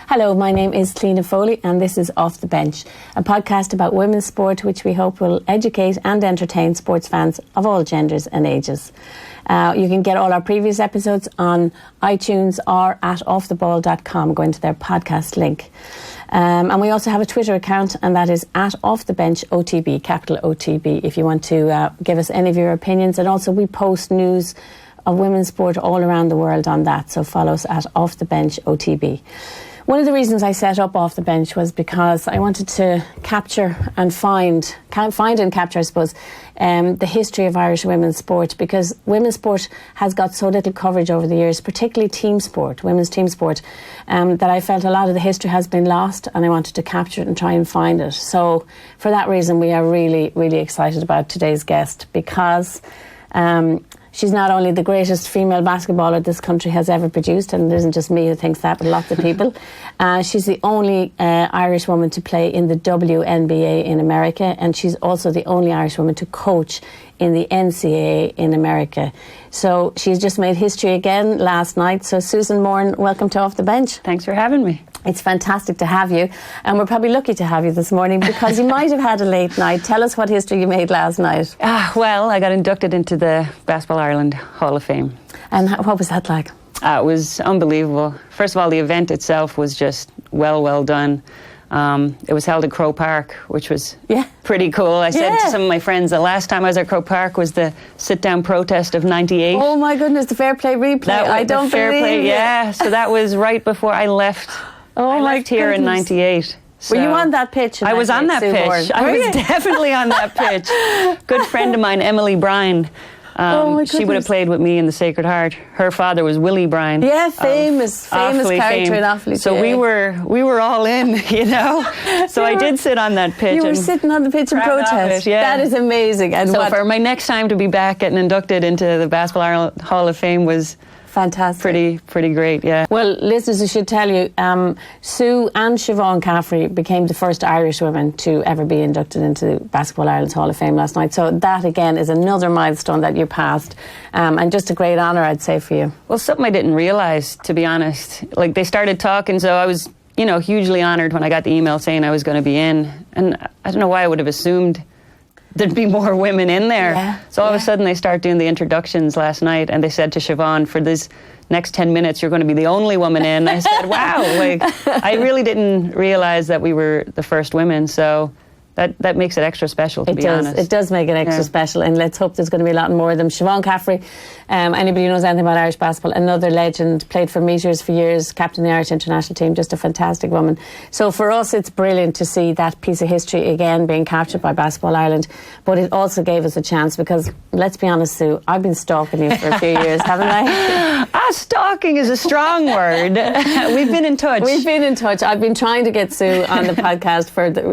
Hello, my name is Cliona Foley and this is Off the Bench, a podcast about women's sport which we hope will educate and entertain sports fans of all genders and ages. You can get all our previous episodes on iTunes or at offtheball.com, going to their podcast link. And we also have a Twitter account, and that is at offthebenchotb, capital OTB, if you want to give us any of your opinions. And also we post news of women's sport all around the world on that, so follow us at offthebenchotb. One of the reasons I set up Off the Bench was because I wanted to capture and find and capture, I suppose, the history of Irish women's sport, because women's sport has got so little coverage over the years, particularly team sport, women's team sport, that I felt a lot of the history has been lost, and I wanted to capture it and try and find it. So for that reason, we are really, really excited about today's guest, because she's not only the greatest female basketballer this country has ever produced, and it isn't just me who thinks that, but lots of people. She's the only Irish woman to play in the WNBA in America, and she's also the only Irish woman to coach in the NCAA in America. So she's just made history again last night. So Susan Moran, welcome to Off the Bench. Thanks for having me. It's fantastic to have you, and we're probably lucky to have you this morning because you might have had a late night. Tell us what history you made last night. Well, I got inducted into the Basketball Ireland Hall of Fame. And what was that like? It was unbelievable. First of all, the event itself was just well done. It was held at Croke Park, which was pretty cool. I said to some of my friends, the last time I was at Croke Park was the sit-down protest of 98. Oh my goodness, the fair play replay. I don't fair believe play, it. Yeah, so that was right before I left. I left here in 98. So were you on that pitch? I was on that pitch. I was definitely on that pitch. Good friend of mine, Emily Bryan. She would have played with me in the Sacred Heart. Her father was Willie Bryan. Yeah, famous character in Offaly. So we were all in, you know. So I did sit on that pitch. You were sitting on the pitch and protest. That is amazing. And so for my next time to be back getting inducted into the Basketball Ireland Hall of Fame was fantastic. Pretty great, yeah. Well, listeners, I should tell you, Sue and Siobhan Caffrey became the first Irish women to ever be inducted into Basketball Ireland's Hall of Fame last night. So that, again, is another milestone that you passed, and just a great honour, I'd say, for you. Well, something I didn't realise, to be honest. Like, they started talking, so I was, hugely honoured when I got the email saying I was going to be in. And I don't know why I would have assumed there'd be more women in there. Yeah, so all of a sudden they start doing the introductions last night, and they said to Siobhan, for this next 10 minutes, you're going to be the only woman in. I said, wow, I really didn't realise that we were the first women, so that makes it extra special, to be honest. It does make it extra special, and let's hope there's going to be a lot more of them. Siobhan Caffrey, anybody who knows anything about Irish basketball, another legend, played for Meteors for years, captain of the Irish international team, just a fantastic woman. So for us, it's brilliant to see that piece of history again being captured by Basketball Ireland, but it also gave us a chance because, let's be honest, Sue, I've been stalking you for a few years, haven't I? Stalking is a strong word. We've been in touch. I've been trying to get Sue on the podcast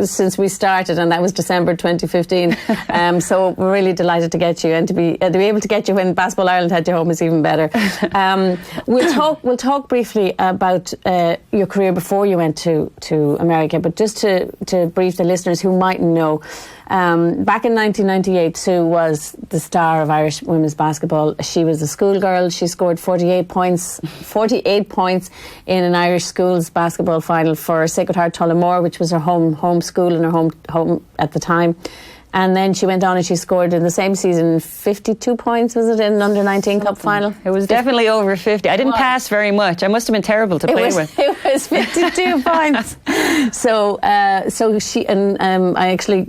since we started, and that was December 2015. So we're really delighted to get you, and to be able to get you when Basketball Ireland had you home is even better. We'll talk briefly about your career before you went to America, but just to brief the listeners who mightn't know. Back in 1998, Sue was the star of Irish women's basketball. She was a schoolgirl. She scored 48 points in an Irish schools basketball final for Sacred Heart Tullamore, which was her home school and her home at the time. And then she went on and she scored in the same season 52 points, was it, in an under-19 cup final? It was definitely over 50. I didn't pass very much. I must have been terrible to play with. It was 52 points. So she and I actually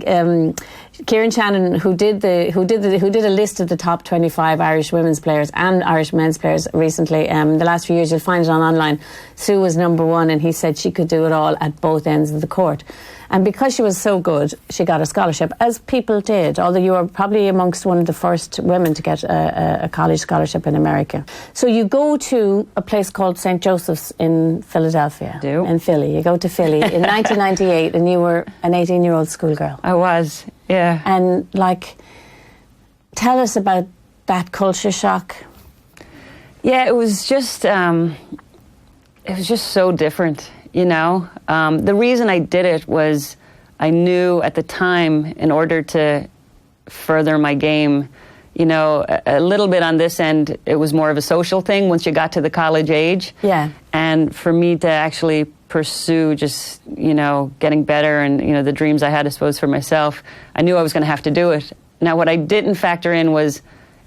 Kieran Shannon, who did a list of the top 25 Irish women's players and Irish men's players recently. The last few years, you'll find it online. Sue was number one, and he said she could do it all at both ends of the court. And because she was so good, she got a scholarship, as people did, although you were probably amongst one of the first women to get a college scholarship in America. So you go to a place called St. Joseph's in Philadelphia. In Philly. You go to Philly in 1998, and you were an 18-year-old schoolgirl. I was, yeah. And, tell us about that culture shock. Yeah, it was just so different. The reason I did it was I knew at the time, in order to further my game, you know, a little bit on this end, it was more of a social thing once you got to the college age. Yeah. And for me to actually pursue just, you know, getting better and, you know, the dreams I had, I suppose, for myself, I knew I was going to have to do it. Now, what I didn't factor in was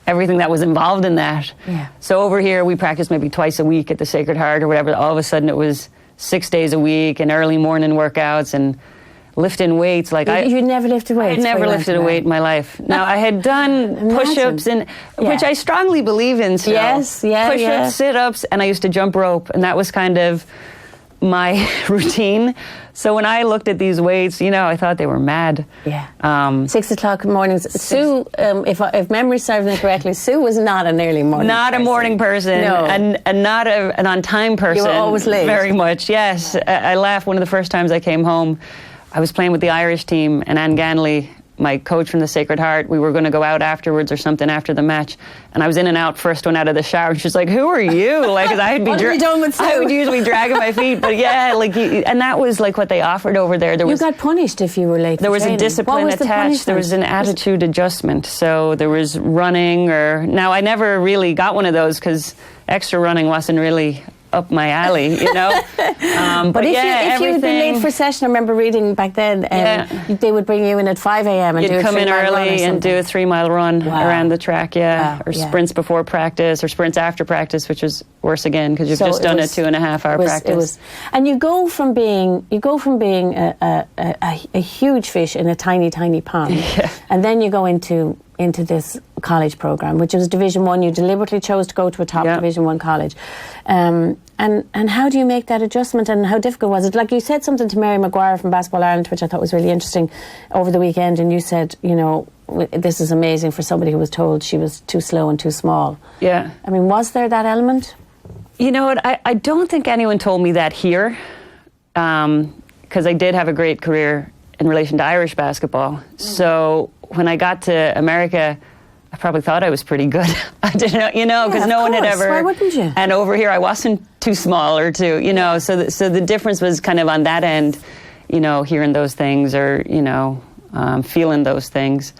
everything that was involved in that. Yeah. So over here, we practiced maybe twice a week at the Sacred Heart or whatever. All of a sudden, it was 6 days a week and early morning workouts and lifting weights. Like you never lifted weights? I had never lifted a weight in my life. Now, I had done push-ups, and which I strongly believe in still. Yes, yeah, push-ups, sit-ups, and I used to jump rope, and that was kind of my routine. So when I looked at these weights, you know, I thought they were mad. Yeah. 6 o'clock mornings. Sue, if memory serves me correctly, Sue was not an early morning Not person. a morning person. No. And not an on-time person. You were always late. Very much, yes. I laughed one of the first times I came home. I was playing with the Irish team, and Anne Ganley, my coach from the Sacred Heart, we were going to go out afterwards or something after the match, and I was in and out, first one out of the shower, and she's like, "Who are you?" Like, 'cause I'd be I would usually dragging my feet, but yeah, like, and that was like what they offered over there. You got punished if you were late. There was training. a discipline attached. There was an attitude adjustment. So there was running, or now I never really got one of those because extra running wasn't really up my alley, you know. But if you had been late for session, I remember reading back then, they would bring you in at 5 a.m. and You'd do a come in early and do a 3-mile run around the track, or sprints before practice, or sprints after practice, which was worse again because you've just done a 2.5-hour practice. And you go from being a huge fish in a tiny, tiny pond, and then you go into this college program, which was Division 1. You deliberately chose to go to a top Division 1 college. And how do you make that adjustment, and how difficult was it? Like, you said something to Mary Maguire from Basketball Ireland, which I thought was really interesting over the weekend, and you said, you know, this is amazing for somebody who was told she was too slow and too small. Yeah. I mean, was there that element? You know what, I don't think anyone told me that here, because I did have a great career in relation to Irish basketball. So when I got to America, I probably thought I was pretty good. I didn't know, you know, because no one had ever. Why wouldn't you? And over here, I wasn't too small or too, you know. So the difference was kind of on that end, you know, hearing those things or, you know, feeling those things.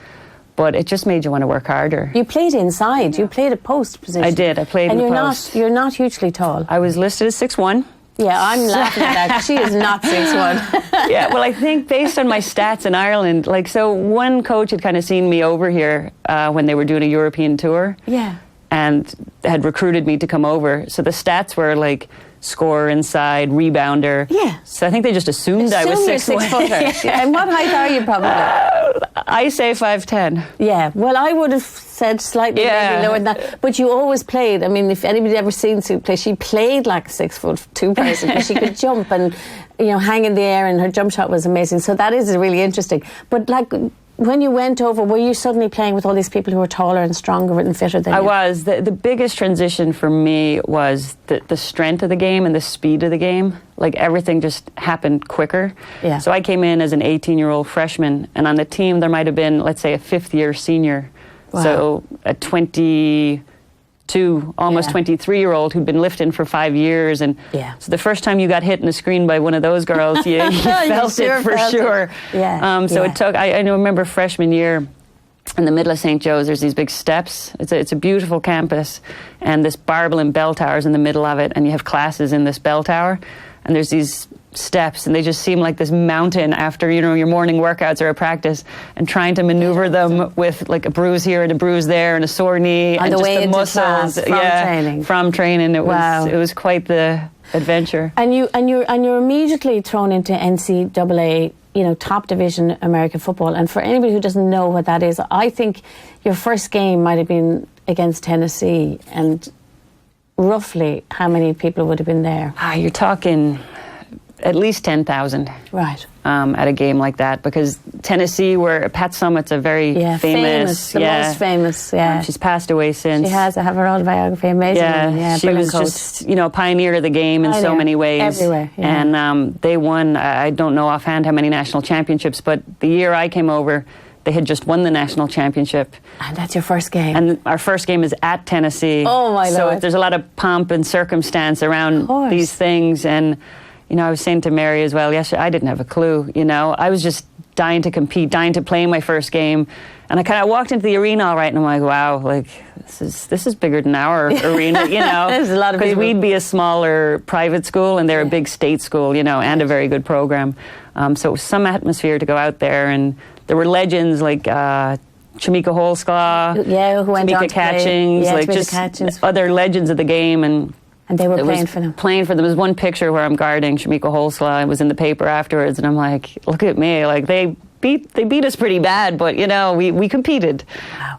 But it just made you want to work harder. You played inside. You played a post position. I did. I played in the post. And you're not hugely tall. I was listed as 6'1". Yeah, I'm laughing at that. She is not 6'1". Yeah, well, I think based on my stats in Ireland, like, so one coach had kind of seen me over here when they were doing a European tour. Yeah. And had recruited me to come over. So the stats were like scorer inside, rebounder. Yeah. So I think they just assumed I was 6'1". Yeah. And what height are you probably? I say 5'10". Yeah. Well, I would have said slightly maybe lower than that. But you always played. I mean, if anybody's ever seen Sue play, she played like a 6'2" person because she could jump and, you know, hang in the air, and her jump shot was amazing. So that is really interesting. But like, when you went over, were you suddenly playing with all these people who were taller and stronger and fitter than you? I was. The biggest transition for me was the strength of the game and the speed of the game. Like, everything just happened quicker. Yeah. So I came in as an 18-year-old freshman, and on the team there might have been, let's say, a fifth-year senior. Wow. So a 22, almost 23-year-old who'd been lifting for 5 years. And so the first time you got hit in the screen by one of those girls, you felt it for sure. Yeah. So it took, I remember freshman year, in the middle of St. Joe's, there's these big steps. It's a beautiful campus, and this barbell and bell tower's in the middle of it, and you have classes in this bell tower, and there's these steps, and they just seem like this mountain after, you know, your morning workouts or a practice, and trying to maneuver them with like a bruise here and a bruise there and a sore knee on and the just way the into muscles class, from training. It was quite the adventure. And you're immediately thrown into NCAA, you know, top division American football. And for anybody who doesn't know what that is, I think your first game might have been against Tennessee, and roughly how many people would have been there? You're talking at least 10,000. Right. At a game like that, because Tennessee, where Pat Summitt's a very famous, the most famous. Yeah, she's passed away since. She has. I have her autobiography. Amazing. Yeah, she was just, you know, a pioneer of the game in so many ways. Everywhere. Yeah. And they won. I don't know offhand how many national championships, but the year I came over, they had just won the national championship. And that's your first game. And our first game is at Tennessee. Oh my Lord! So there's a lot of pomp and circumstance around these things, and you know, I was saying to Mary as well yesterday, I didn't have a clue, you know. I was just dying to compete, dying to play my first game. And I kind of walked into the arena all right, and I'm like, wow, like, this is bigger than our arena, you know. There's a lot of people. Because we'd be a smaller private school, and they're a big state school, you know, and a very good program. So it was some atmosphere to go out there, and there were legends like Chimika Holsclaw, who went on to Catchings, like just other legends of the game, and they were playing for them. Playing for them. There's one picture where I'm guarding Chimika Holsclaw. It was in the paper afterwards, and I'm like, look at me, like they beat us pretty bad, but you know, we competed.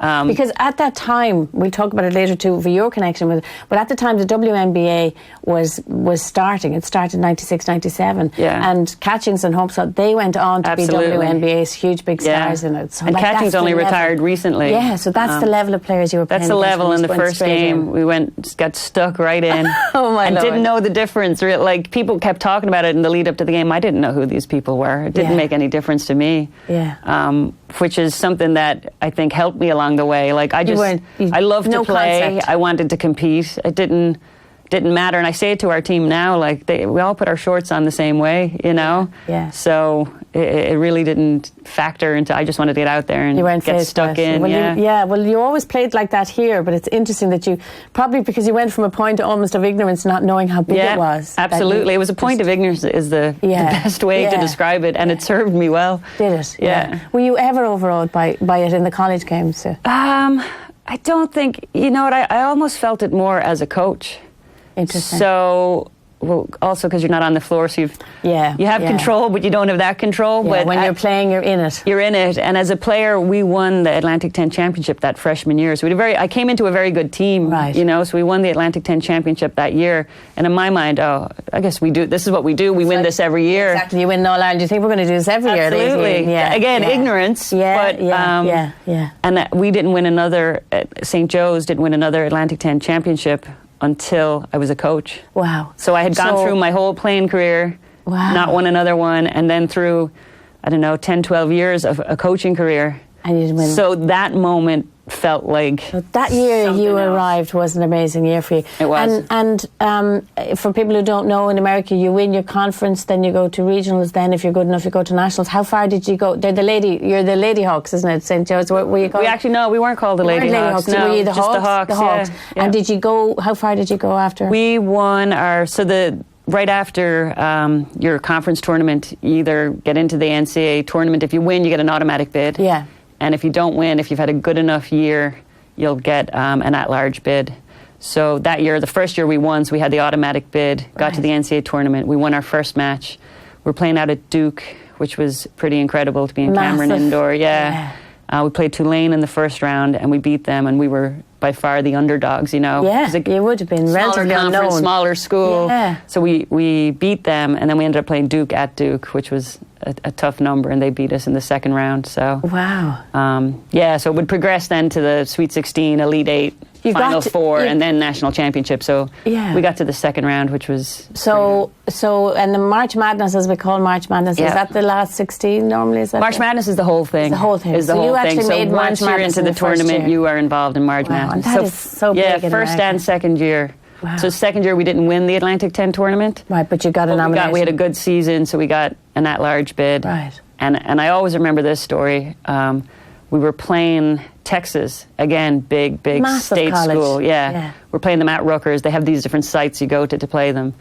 Wow. Because at that time, we'll talk about it later too, for your connection with it, but at the time the WNBA was starting. It started in 96, 97. Yeah. And Catchings and Holmescott, they went on to be WNBA's huge big stars in it. So and Catchings only retired recently. Yeah, so that's the level of players you were playing. That's the level in the first game. We got stuck right in. Oh my Lord. Didn't know the difference. Like, people kept talking about it in the lead up to the game. I didn't know who these people were. It didn't make any difference to me. Yeah. Which is something that I think helped me along the way. Like, I loved to play. Concept. I wanted to compete. It didn't matter. And I say it to our team now, like, we all put our shorts on the same way, you know? Yeah. So it really didn't factor into, I just wanted to get out there and get stuck in. Well, well, you always played like that here, but it's interesting that you, probably because you went from a point almost of ignorance, not knowing how big it was. Absolutely. It was a point of ignorance is the best way to describe it, and it served me well. Did it? Yeah. Were you ever overawed by it in the college games? I don't think, you know what, I almost felt it more as a coach. Interesting. So, well, also because you're not on the floor, so you have control, but you don't have that control. Yeah, but when you're playing, you're in it. You're in it, and as a player, we won the Atlantic 10 Championship that freshman year. So I came into a very good team, right? You know, so we won the Atlantic 10 Championship that year. And in my mind, I guess we do. This is what we do. We win this every year. Exactly. You win All Ireland. You think we're going to do this every year? Absolutely. Yeah. Again, ignorance. Yeah. And we didn't win another. St. Joe's didn't win another Atlantic 10 Championship until I was a coach. Wow. So I had gone through my whole playing career, not won another one, and then through, 10, 12 years of a coaching career. And you didn't win. So that moment felt like... So that year you arrived was an amazing year for you. It was. And for people who don't know, in America, you win your conference, then you go to regionals, then if you're good enough, you go to nationals. How far did you go? You're the Lady Hawks, isn't it, St. Joe's? Were you called? We weren't called the Lady Hawks. No, were you the just Hawks? The Hawks. Yeah. And did you go, how far did you go after? We won right after your conference tournament, you either get into the NCAA tournament. If you win, you get an automatic bid. Yeah. And if you don't win, if you've had a good enough year, you'll get an at-large bid. So that year, the first year we won, so we had the automatic bid, got to the NCAA tournament. We won our first match. We're playing out at Duke, which was pretty incredible to be in Cameron Indoor. Yeah. We played Tulane in the first round, and we beat them, and we were by far the underdogs, you know. Yeah, you would have been relatively unknown. Smaller school. Yeah. So we beat them, and then we ended up playing Duke at Duke, which was a tough number, and they beat us in the second round. So wow. So it would progress then to the Sweet 16, Elite 8, Final Four, and then National Championship. So we got to the second round, which was... So and the March Madness, as we call March Madness, is that the last 16 normally? Is that March Madness is the whole thing. The whole thing. Is the so whole you thing. actually made March Madness. Once you're into the tournament, you are involved in March Madness. And that is so big in first America. and second year. Wow. So second year we didn't win the Atlantic 10 tournament. Right, but you got a nomination. We had a good season, so we got an at-large bid. Right. And I always remember this story. We were playing Texas, again, big massive state college. school. Yeah. We're playing them at Rutgers. They have these different sites you go to play them.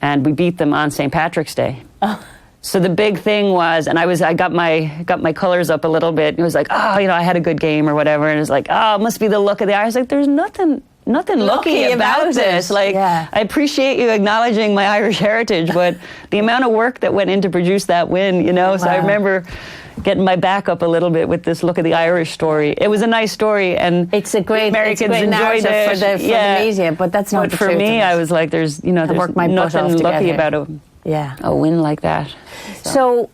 And we beat them on St. Patrick's Day. Oh. So the big thing was, and I got my colors up a little bit. It was like, I had a good game or whatever. And it was like, it must be the look of the eye. I was like, there's nothing lucky about this. Like, I appreciate you acknowledging my Irish heritage, but the amount of work that went in to produce that win, So I remember getting my back up a little bit with this look of the Irish story. It was a nice story, and it's a great Americans enjoyed it for the media, but that's not the truth. But for me, I was like, there's nothing lucky about a win like that. So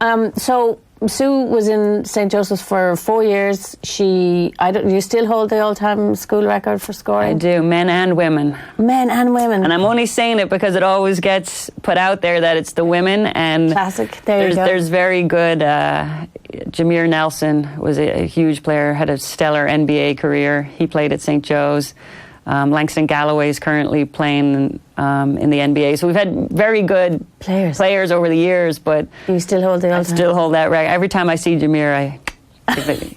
Sue was in St. Joseph's for 4 years. You still hold the all-time school record for scoring? I do, men and women. Men and women. And I'm only saying it because it always gets put out there that it's the women. And classic. There you go. There's very good. Jameer Nelson was a huge player, had a stellar NBA career. He played at St. Joe's. Langston Galloway is currently playing in the NBA. So we've had very good players over the years, but you still hold the still hold that record. Every time I see Jameer, I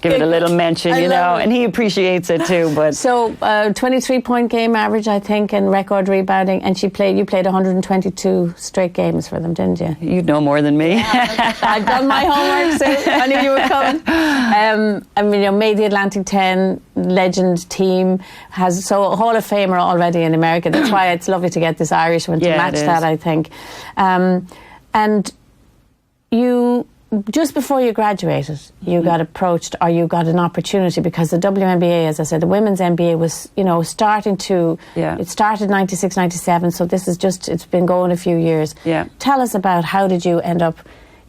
give it a little mention, and he appreciates it too. But so 23-point game average, I think, and record rebounding. And you played 122 straight games for them, didn't you? You know more than me. Yeah, I've done my homework, Sue. I knew you were coming. I mean, made the Atlantic 10 legend team, so a Hall of Famer already in America. That's why it's lovely to get this Irish one to match that, I think. And you. Just before you graduated, you got approached, or you got an opportunity, because the WNBA, as I said, the women's NBA was, starting to. Yeah. It started 96, 97, so this is it's been going a few years. Yeah. Tell us about how did you end up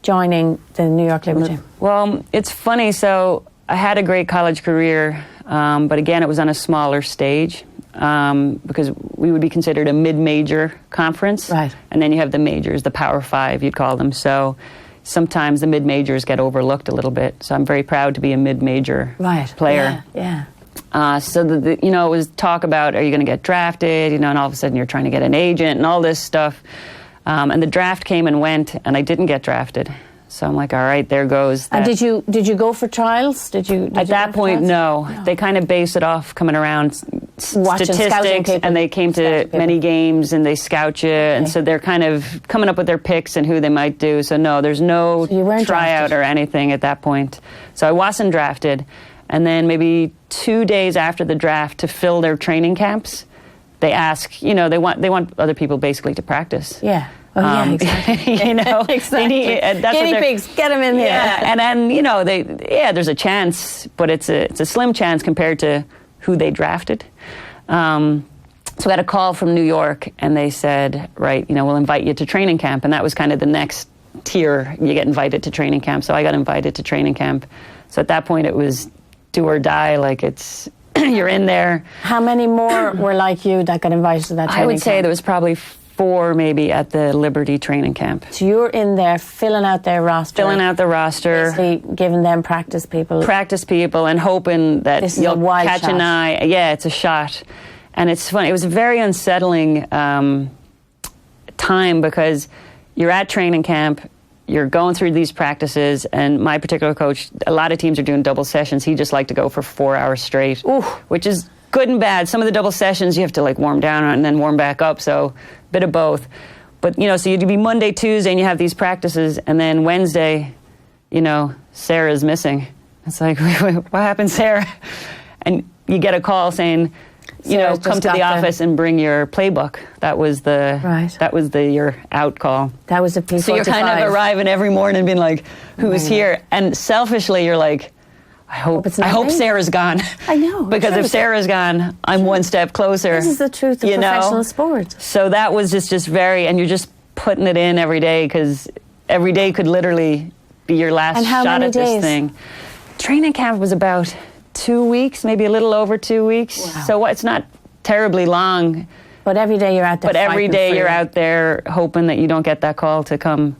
joining the New York Liberty? Well, it's funny. So I had a great college career, but again, it was on a smaller stage. Because we would be considered a mid-major conference, right? And then you have the majors, the Power Five, you'd call them. So sometimes the mid-majors get overlooked a little bit. So I'm very proud to be a mid-major player. Yeah. So it was talk about, are you going to get drafted? And all of a sudden you're trying to get an agent and all this stuff. And the draft came and went, and I didn't get drafted. So I'm like, all right, there goes that. And did you go for trials? At that point, no. They kind of base it off coming around statistics, and they came to many games, and they scout you, and so they're kind of coming up with their picks and who they might do. So no, there's no tryout or anything at that point. So I wasn't drafted. And then maybe 2 days after the draft, to fill their training camps, they ask, they want other people basically to practice. Yeah. Oh, yeah, exactly. Exactly. Guinea pigs, get them in here. Yeah, and then, there's a chance, but it's a slim chance compared to who they drafted. So I got a call from New York, and they said, right, we'll invite you to training camp. And that was kind of the next tier. You get invited to training camp. So I got invited to training camp. So at that point, it was do or die, like it's... You're in there. How many more were like you that got invited to that training camp? I would say there was probably 4 maybe at the Liberty training camp. So you're in there filling out their roster. Basically giving them practice people, and hoping that you'll catch an eye. Yeah, it's a shot. And it's funny. It was a very unsettling time, because you're at training camp, you're going through these practices, and my particular coach, a lot of teams are doing double sessions. He just liked to go for 4 hours straight, which is good and bad. Some of the double sessions you have to warm down and then warm back up, so a bit of both. But, so you'd be Monday, Tuesday, and you have these practices, and then Wednesday, Sarah's missing. It's like, what happened, Sarah? And you get a call saying, come to the office and bring your playbook. That was your out call. That was a P45. So you're kind of arriving every morning being like, who's here? And selfishly, you're like, I hope Sarah's gone. I know. Because if Sarah's gone, I'm one step closer. This is the truth of professional sport. So that was just very, and you're just putting it in every day, because every day could literally be your last shot at this thing. Training camp was about 2 weeks, maybe a little over 2 weeks. Wow. So it's not terribly long. But every day you're out there. But every day you're out there hoping that you don't get that call to come.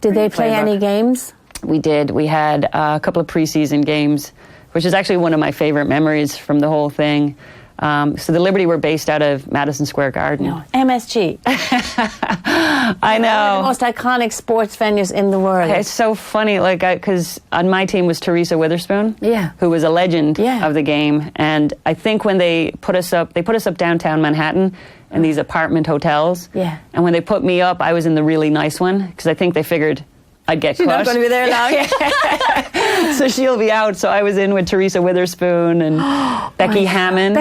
Did they play any games? We did. We had a couple of preseason games, which is actually one of my favorite memories from the whole thing. So the Liberty were based out of Madison Square Garden. No, MSG. I know. One of the most iconic sports venues in the world. It's so funny, because on my team was Teresa Witherspoon, yeah, who was a legend of the game. And I think when they put us up downtown Manhattan in these apartment hotels. Yeah. And when they put me up, I was in the really nice one, because I think they figured I'd get She's caught. not going to be there long. So she'll be out. So I was in with Teresa Witherspoon, and Becky Hammond.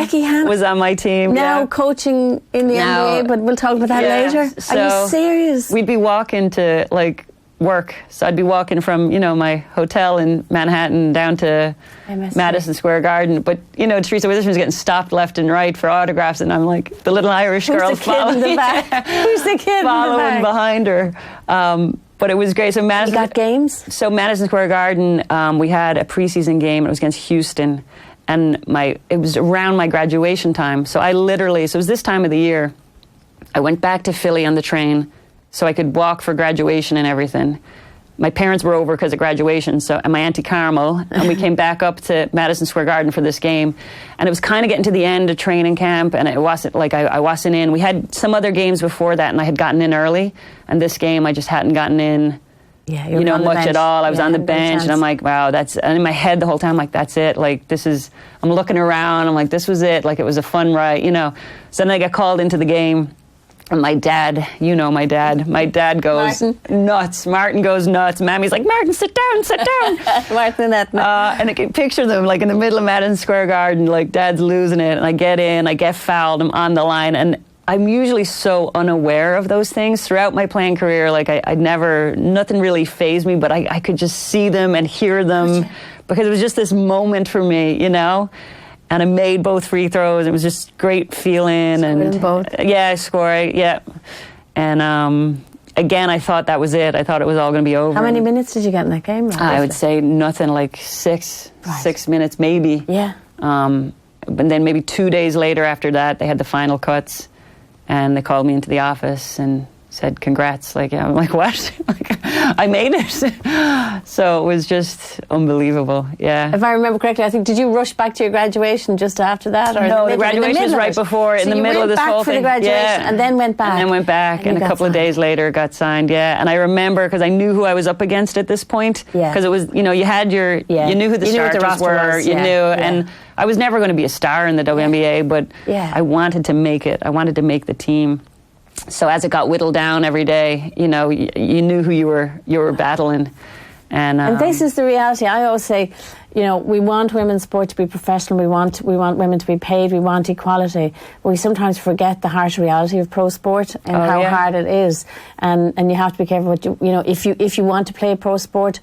Was on my team. Now coaching in the NBA, but we'll talk about that later. So are you serious? We'd be walking to work. So I'd be walking from my hotel in Manhattan down to Madison Square Garden. But Teresa Witherspoon's getting stopped left and right for autographs, and I'm like the little Irish girl following in the back. Who's the kid following behind her. But it was great. So Madison, you got games? So Madison Square Garden, we had a preseason game. It was against Houston, and it was around my graduation time. So so it was this time of the year. I went back to Philly on the train so I could walk for graduation and everything. my parents were over because of graduation, and my Auntie Carmel, and we came back up to Madison Square Garden for this game, and it was kind of getting to the end of training camp, and it wasn't like I wasn't in. We had some other games before that, and I had gotten in early, and this game I just hadn't gotten in. Yeah, much at all. I was on the bench, and I'm like, wow, and in my head the whole time, like, that's it. Like, I'm looking around, I'm like, this was it. Like, it was a fun ride, So then I got called into the game. And my dad, my dad goes nuts. Martin goes nuts. Mammy's like, Martin, sit down. Martin, and I can picture them like in the middle of Madison Square Garden, like Dad's losing it, and I get in, I get fouled, I'm on the line, and I'm usually so unaware of those things throughout my playing career. Like nothing really fazed me, but I could just see them and hear them because it was just this moment for me, And I made both free throws. It was just great feeling. Scored both? Yeah, I scored. Yeah. And again, I thought that was it. I thought it was all going to be over. How many minutes did you get in that game? I would say nothing, like 6 minutes maybe. Yeah. But then maybe 2 days later after that, they had the final cuts, and they called me into the office and said, congrats. I'm like, what? I made it. So it was just unbelievable, yeah. If I remember correctly, I think, did you rush back to your graduation just after that? Or no, the graduation was right before, in the middle of this whole thing. So you went back for the graduation and then went back? And then went back, and a couple of days later got signed, yeah. And I remember, because I knew who I was up against at this point, because it was, you had you knew who the starters were, you knew, and I was never going to be a star in the WNBA, but I wanted to make it. I wanted to make the team. So as it got whittled down every day, you knew who you were battling, and this is the reality. I always say, we want women's sport to be professional. We want women to be paid. We want equality. But we sometimes forget the harsh reality of pro sport and how hard it is. And you have to be careful. If you want to play pro sport,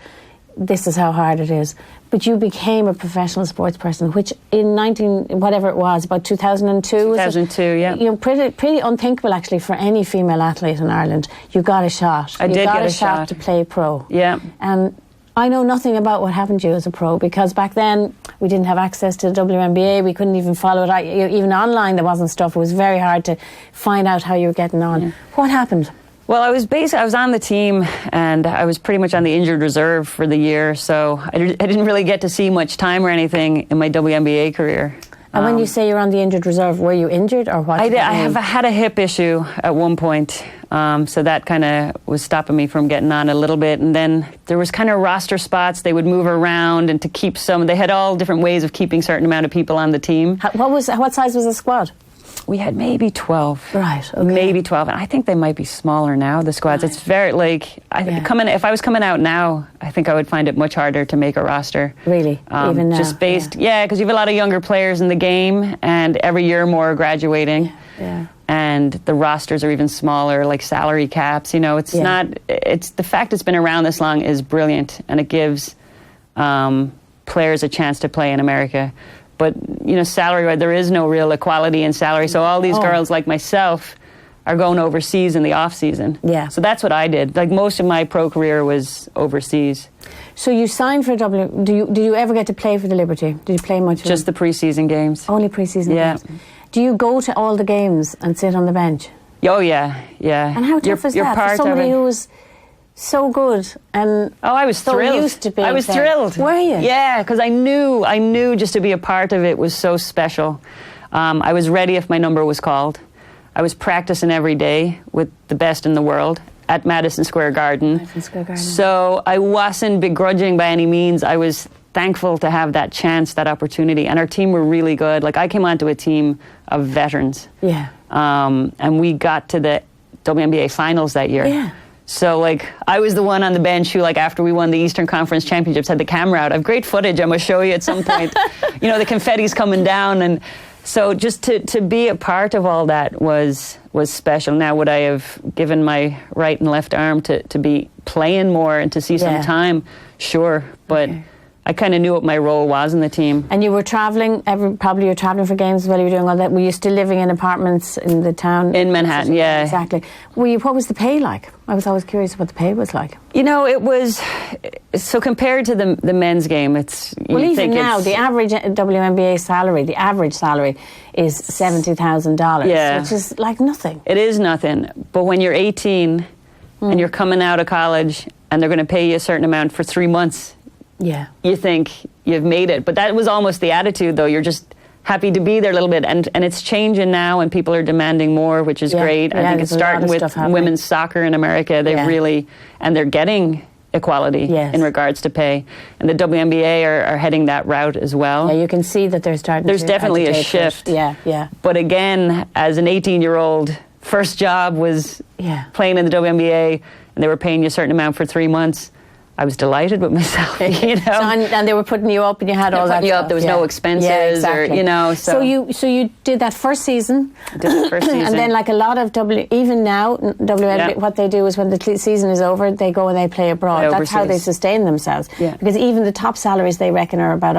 this is how hard it is. But you became a professional sports person, which in about 2002? 2002, yeah. Pretty unthinkable, actually, for any female athlete in Ireland. You got a shot. I did get a shot to play pro. Yeah. And I know nothing about what happened to you as a pro, because back then we didn't have access to the WNBA. We couldn't even follow it. Even online there wasn't stuff. It was very hard to find out how you were getting on. Yeah. What happened? Well, I was on the team, and I was pretty much on the injured reserve for the year, so I didn't really get to see much time or anything in my WNBA career. And when you say you're on the injured reserve, were you injured or what? I had a hip issue at one point, so that kind of was stopping me from getting on a little bit. And then there was kind of roster spots they would move around, and to keep they had all different ways of keeping a certain amount of people on the team. What size was the squad? We had maybe 12. Right, okay. Maybe 12. And I think they might be smaller now, the squads. Right. It's very, if I was coming out now, I think I would find it much harder to make a roster. Really? Even now? Just based, because you have a lot of younger players in the game, and every year more are graduating. Yeah. And the rosters are even smaller, like salary caps. It's the fact it's been around this long is brilliant, and it gives players a chance to play in America. But, salary-wise, there is no real equality in salary. So all these girls like myself are going overseas in the off-season. Yeah. So that's what I did. Like, most of my pro career was overseas. So you signed for did you ever get to play for the Liberty? Did you play much? Just the preseason games. Only preseason games? Do you go to all the games and sit on the bench? Oh, yeah. And how tough is that for somebody who's so good and I was so thrilled. Used to being I was thrilled. Were you? Yeah, because I knew just to be a part of it was so special. I was ready if my number was called. I was practicing every day with the best in the world at Madison Square Garden. So I wasn't begrudging by any means. I was thankful to have that chance, that opportunity. And our team were really good. Like, I came onto a team of veterans. Yeah. And we got to the WNBA finals that year. Yeah. So, I was the one on the bench who, after we won the Eastern Conference Championships, had the camera out. I have great footage. I'm going to show you at some point. The confetti's coming down. And so just to be a part of all that was special. Now, would I have given my right and left arm to be playing more and to see some time? Sure. But I kind of knew what my role was in the team. And you were travelling, probably you were travelling for games while you were doing all that. Were you still living in apartments in the town? In Manhattan, yeah. Exactly. What was the pay like? I was always curious what the pay was like. It was, so compared to the men's game, even now, the average WNBA salary, the average salary is $70,000, which is like nothing. It is nothing. But when you're 18 and you're coming out of college and they're going to pay you a certain amount for 3 months, you think you've made it. But that was almost the attitude, though. You're just happy to be there a little bit, and it's changing now, and people are demanding more, which is great. I think it's starting with women's soccer in America. They really, and they're getting equality in regards to pay, and the WNBA are heading that route as well. Yeah, you can see that they're starting. There's definitely a shift. But again, as an 18-year-old, first job was playing in the WNBA, and they were paying you a certain amount for 3 months. I was delighted with myself, you know. And they were putting you up, and you had all that stuff. There was no expenses, or you know. So you did that first season. I did the first season, and then like a lot of even now WNBA, what they do is when the season is over, they go and they play abroad. That's how they sustain themselves. Yeah. Because even the top salaries they reckon are about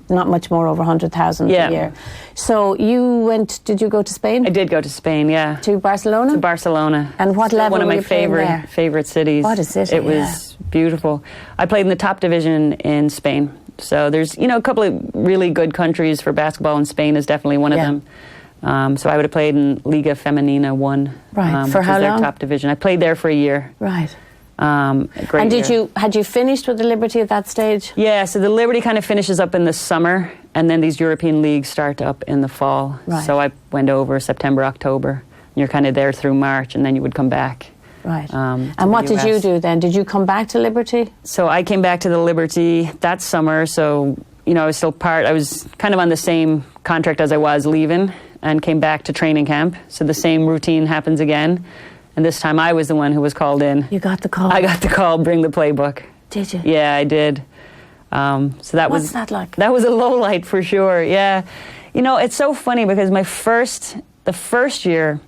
not much more over 100,000 a year. So you went? Did you go to Spain? I did go to Spain. Yeah. To Barcelona. To Barcelona. And what level? One of my favorite cities. What a city! It was beautiful. I played in the top division in Spain. So there's, a couple of really good countries for basketball, and Spain is definitely one of them. So I would have played in Liga Femenina 1. Right. For how long? Their top division. I played there for a year. Right. Great. And had you finished with the Liberty at that stage? Yeah, so the Liberty kind of finishes up in the summer, and then these European leagues start up in the fall. Right. So I went over September, October, and you're kind of there through March, and then you would come back. Right. And what did you do then? Did you come back to Liberty? So I came back to the Liberty that summer. So, I was still I was kind of on the same contract as I was leaving, and came back to training camp. So the same routine happens again. And this time I was the one who was called in. You got the call? I got the call, bring the playbook. Did you? Yeah, I did. What's that like? That was a low light for sure, yeah. It's so funny because the first year,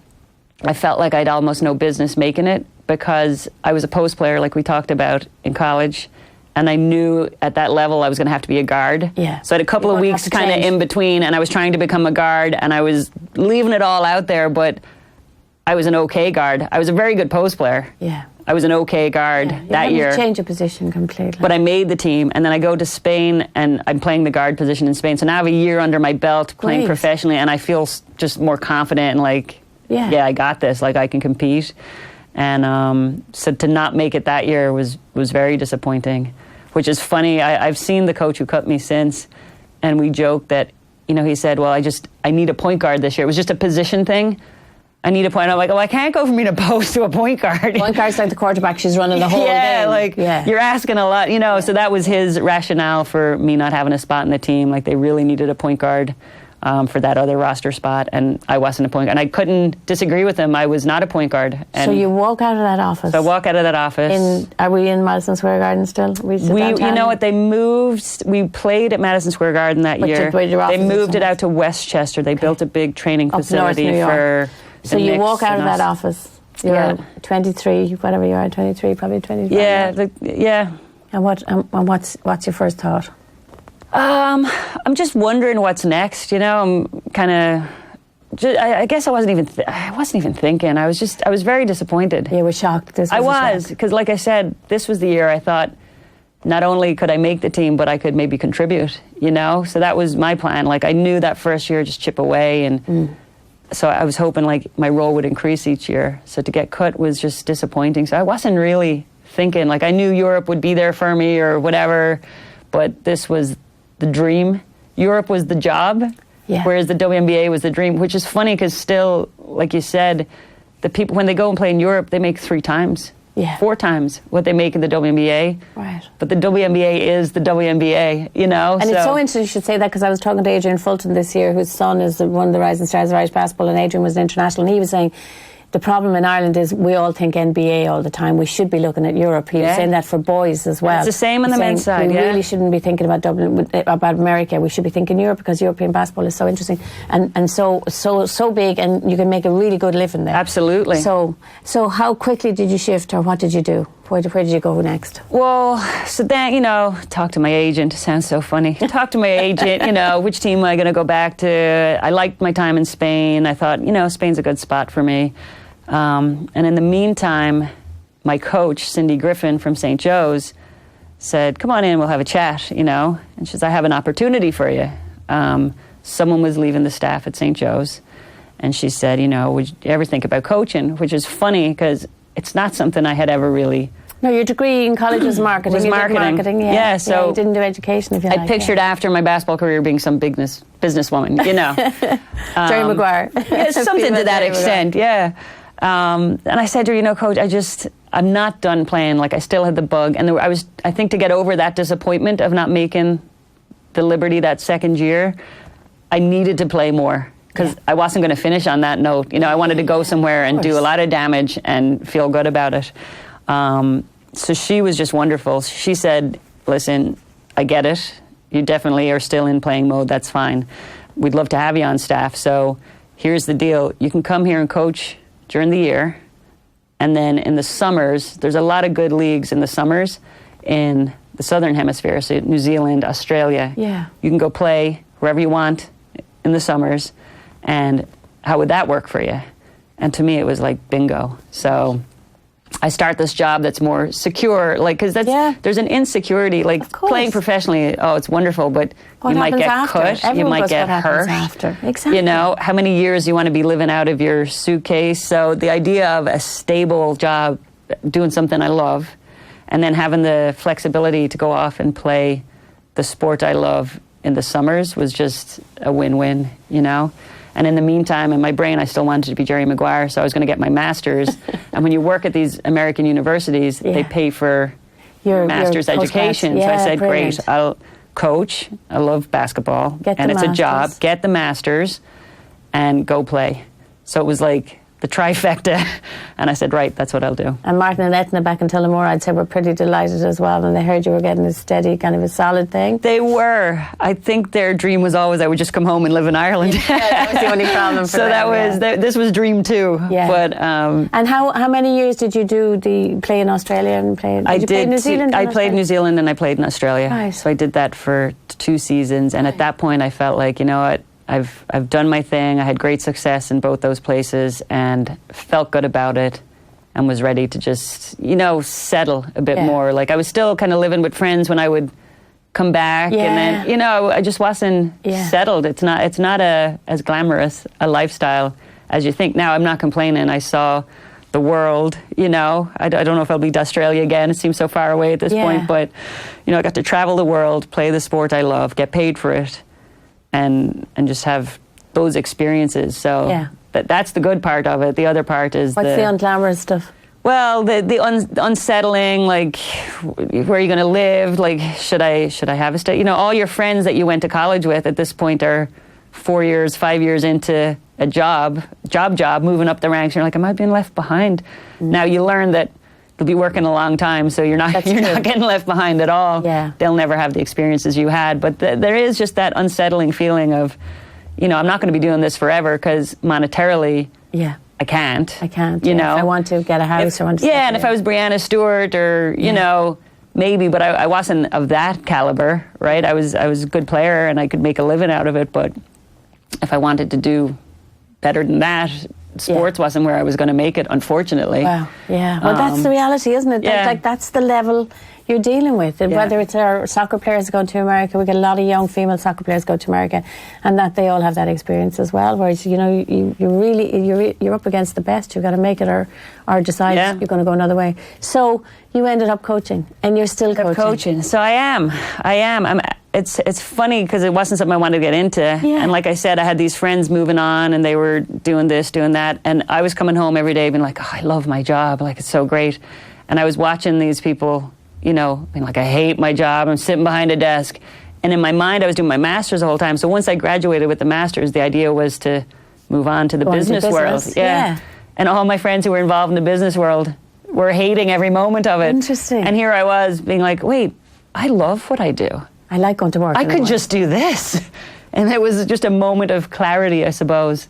I felt like I'd almost no business making it because I was a post player, like we talked about in college, and I knew at that level I was going to have to be a guard. Yeah. So I had a couple of weeks kind of in between, and I was trying to become a guard, and I was leaving it all out there, but I was an okay guard. I was a very good post player. Yeah. I was an okay guard that year. You change your position completely. But I made the team, and then I go to Spain, and I'm playing the guard position in Spain. So now I have a year under my belt playing professionally, and I feel just more confident and like, I got this. Like, I can compete. And so to not make it that year was very disappointing, which is funny. I've seen the coach who cut me since, and we joked that, he said, well, I need a point guard this year. It was just a position thing. I need a point. I'm like, I can't go from being a post to a point guard. Point guard's like the quarterback. She's running the whole game. You're asking a lot, So that was his rationale for me not having a spot in the team. Like, they really needed a point guard for that other roster spot, and I wasn't a point guard. And I couldn't disagree with him. I was not a point guard. And so you walk out of that office. So I walk out of that office. Are we in Madison Square Garden still? You know what? They moved. We played at Madison Square Garden that year. They moved it out to Westchester. They built a big training facility for. So you walk out of that office. You're 23, whatever you are, 23, probably 25. Yeah. And what's your first thought? I'm just wondering what's next. I'm kind of. I guess I wasn't even thinking. I was very disappointed. You were shocked. I was, because like I said, this was the year I thought not only could I make the team, but I could maybe contribute. So that was my plan. Like, I knew that first year just chip away and. So I was hoping like my role would increase each year. So to get cut was just disappointing. So I wasn't really thinking, like, I knew Europe would be there for me or whatever, but this was the dream. Europe was the job, whereas the WNBA was the dream, which is funny because still, like you said, the people, when they go and play in Europe, they make 4 times what they make in the WNBA. Right. But the WNBA is the WNBA, And it's so interesting you should say that, because I was talking to Adrian Fulton this year, whose son is one of the rising stars of Irish basketball, and Adrian was an international, and he was saying the problem in Ireland is we all think NBA all the time. We should be looking at Europe. He was saying that for boys as well. It's the same on the men's side, We really shouldn't be thinking about about America. We should be thinking Europe, because European basketball is so interesting and so big, and you can make a really good living there. Absolutely. So how quickly did you shift, or what did you do? Where did you go next? Well, so then, talk to my agent. It sounds so funny. Talk to my agent, which team am I going to go back to? I liked my time in Spain. I thought, Spain's a good spot for me. And in the meantime, my coach, Cindy Griffin from St. Joe's, said, come on in, we'll have a chat, And she says, I have an opportunity for you. Someone was leaving the staff at St. Joe's. And she said, would you ever think about coaching? Which is funny because it's not something I had ever really No, your degree in college was marketing. Was you marketing. Did marketing, yeah. Yeah, so you didn't do education, if you like. I pictured after my basketball career being some businesswoman, you know. Jerry Maguire. Yeah, something to that extent, yeah. And I said to her, you know, Coach, I'm not done playing. Like, I still had the bug. And I think to get over that disappointment of not making the Liberty that second year, I needed to play more. Because I wasn't going to finish on that note. You know, I wanted to go somewhere and do a lot of damage and feel good about it. So she was just wonderful. She said, listen, I get it. You definitely are still in playing mode. That's fine. We'd love to have you on staff. So here's the deal. You can come here and coach during the year. And then in the summers, there's a lot of good leagues in the summers in the Southern Hemisphere, so New Zealand, Australia. Yeah. You can go play wherever you want in the summers. And how would that work for you? And to me, it was like bingo. So I start this job that's more secure, like, because there's an insecurity, like playing professionally. Oh, it's wonderful, but you might get cut, you might get hurt. Exactly. You know, how many years you want to be living out of your suitcase? So the idea of a stable job, doing something I love, and then having the flexibility to go off and play the sport I love in the summers was just a win-win, you know? And in the meantime, in my brain, I still wanted to be Jerry Maguire, so I was going to get my master's. And when you work at these American universities, they pay for your master's education. So I said, great, I'll coach. I love basketball. And it's a job. Get the master's and go play. So it was like the trifecta. And I said, right, that's what I'll do. And Martin and Etna back in Tullamore, I'd say, were pretty delighted as well. And they heard you were getting a steady, kind of a solid thing. They were. I think their dream was always I would just come home and live in Ireland. Yeah, that was the only problem for them. This was dream too. Yeah. But, and how many years did you play in Australia and play? Did you play in New Zealand? I played New Zealand and I played in Australia. Right. So I did that for 2 seasons. And at that point I felt like, you know what? I've done my thing. I had great success in both those places and felt good about it and was ready to just, you know, settle a bit more. Like I was still kind of living with friends when I would come back and then, you know, I just wasn't settled. It's not as glamorous a lifestyle as you think. Now, I'm not complaining. I saw the world, you know. I don't know if I'll be to Australia again. It seems so far away at this point. But, you know, I got to travel the world, play the sport I love, get paid for it. And just have those experiences. So that's the good part of it. The other part is what's the unglamorous stuff? Well, the unsettling, like, where are you going to live? Like, should I have a stay? You know, all your friends that you went to college with at this point are 4 years, 5 years into a job, moving up the ranks. You're like, am I being left behind? Now you learn that you'll be working a long time, so you're not getting left behind at all. Yeah. They'll never have the experiences you had. But there is just that unsettling feeling of, you know, I'm not going to be doing this forever because monetarily I can't. You know, if I want to get a house, and if I was Brianna Stewart or, you know, maybe, but I wasn't of that caliber, right? I was a good player and I could make a living out of it, but if I wanted to do better than that, sports wasn't where I was going to make it, unfortunately. Wow. Yeah. Well, that's the reality, isn't it? Yeah. Like that's the level you're dealing with. Whether it's our soccer players going to America, we get a lot of young female soccer players go to America, and that they all have that experience as well. Whereas, you know, you're up against the best. You've got to make it or decide you're going to go another way. So you ended up coaching, and you're still coaching. So I am. It's funny because it wasn't something I wanted to get into. Yeah. And like I said, I had these friends moving on and they were doing this, doing that. And I was coming home every day being like, oh, I love my job. Like, it's so great. And I was watching these people, you know, being like, I hate my job. I'm sitting behind a desk. And in my mind, I was doing my master's the whole time. So once I graduated with the master's, the idea was to move on to the business world. Yeah. And all my friends who were involved in the business world were hating every moment of it. Interesting. And here I was being like, wait, I love what I do. I like going to work. I could just do this. And it was just a moment of clarity, I suppose.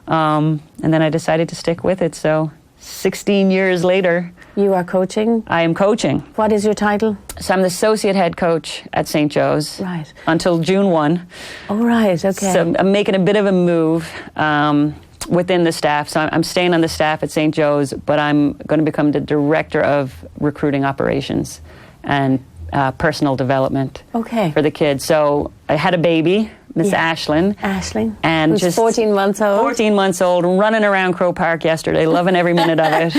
And then I decided to stick with it. So 16 years later. You are coaching? I am coaching. What is your title? So I'm the associate head coach at St. Joe's. Right. Until June 1. Oh, right. Okay. So I'm making a bit of a move within the staff. So I'm staying on the staff at St. Joe's, but I'm going to become the director of recruiting operations and personal development for the kids. So I had a baby, Miss Ashlyn. And who's 14 months old. 14 months old, running around Crow Park yesterday, loving every minute of it.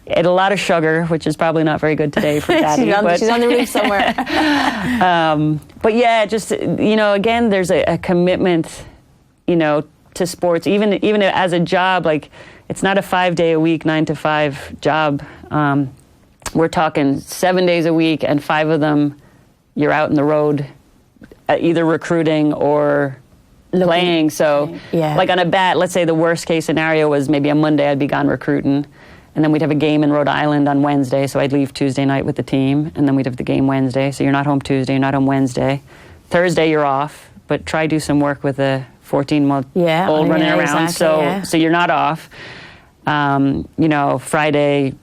ate a lot of sugar, which is probably not very good today for Daddy. She's on the roof somewhere. But yeah, just, again, there's a commitment, to sports, even as a job. Like, it's not a 5-day-a-week, 9-to-5 job. We're talking 7 days a week, and 5 of them you're out on the road, either recruiting or playing. So, like on let's say the worst case scenario was maybe a Monday I'd be gone recruiting, and then we'd have a game in Rhode Island on Wednesday, so I'd leave Tuesday night with the team, and then we'd have the game Wednesday. So you're not home Tuesday, you're not home Wednesday. Thursday you're off, but try do some work with a 14-month-old running around. Exactly, so you're not off. Friday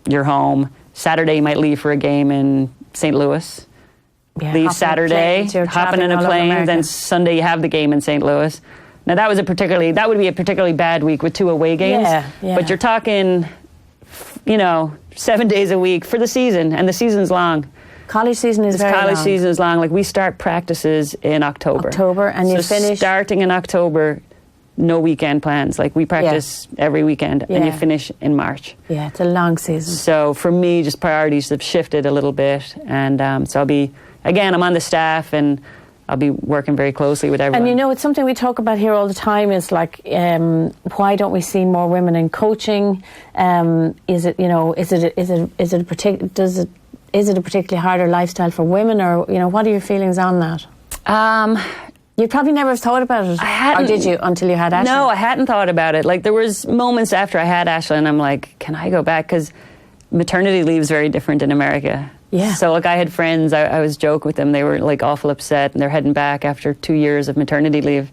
you're home. Saturday you might leave for a game in St. Louis. Leave Saturday, hopping in a plane, then Sunday you have the game in St. Louis. Now that would be a particularly bad week with 2 away games. But you're talking, 7 days a week for the season, and the season's long. College season is very long. College season is long. Like, we start practices in October. And you finish? Starting in October, no weekend plans. Like, we practice every weekend, and you finish in March. Yeah, it's a long season. So for me, just priorities have shifted a little bit, and so I'll be, again, I'm on the staff, and I'll be working very closely with everyone. And it's something we talk about here all the time is like, why don't we see more women in coaching? Is it a particularly harder lifestyle for women, or what are your feelings on that? You probably never thought about it, or did you, until you had Ashley? No, I hadn't thought about it. Like, there was moments after I had Ashley, and I'm like, can I go back? Because maternity leave is very different in America. Yeah. So, like, I had friends, I was joking with them, they were, like, awful upset, and they're heading back after 2 years of maternity leave.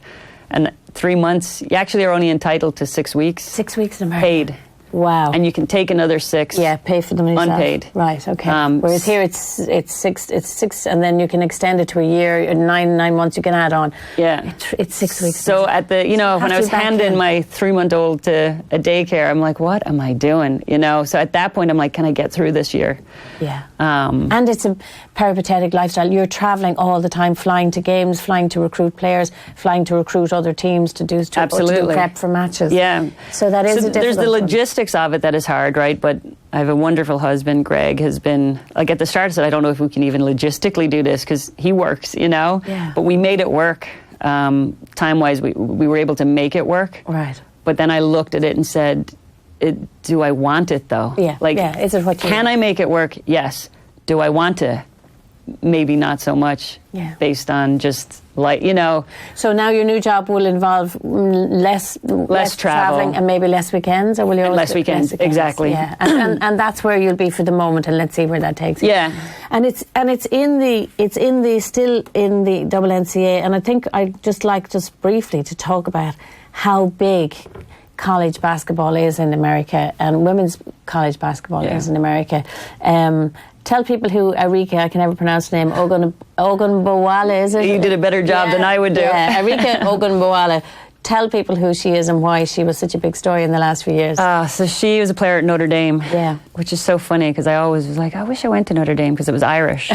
And 3 months, you actually are only entitled to 6 weeks. 6 weeks in America. Paid. Wow. And you can take another 6. Yeah, pay for them yourself. Unpaid. Right, okay. Whereas here it's 6, and then you can extend it to a year, 9 months you can add on. Yeah. It's 6 weeks. So at the, when I was handing my 3-month-old to a daycare, I'm like, what am I doing? So at that point I'm like, can I get through this year? Yeah. And it's a peripatetic lifestyle. You're travelling all the time, flying to games, flying to recruit players, flying to recruit other teams to do prep for matches. Yeah. So that is a difficult there's the logistics of it that is hard, right? But I have a wonderful husband. Greg has been, like, at the start I said, I don't know if we can even logistically do this, because he works, Yeah. But we made it work. Time-wise, we were able to make it work. Right. But then I looked at it and said, do I want it, though? Yeah. Like, is it what you can I make it work? Yes. Do I want to? Maybe not so much. Yeah. Based on just, like, So now your new job will involve less traveling and maybe less weekends, or will you always less weekends? Exactly. Yeah. And that's where you'll be for the moment, and let's see where that takes you. Yeah. And it's still in the WNCAA, and I think I'd just like briefly to talk about how big college basketball is in America, and women's college basketball is in America. Tell people who Arika, I can never pronounce the name, Ogunbowale, is it? You did a better job than I would do. Yeah, Arika Ogunbowale. Tell people who she is and why she was such a big story in the last few years. So she was a player at Notre Dame, which is so funny, because I always was like, I wish I went to Notre Dame because it was Irish.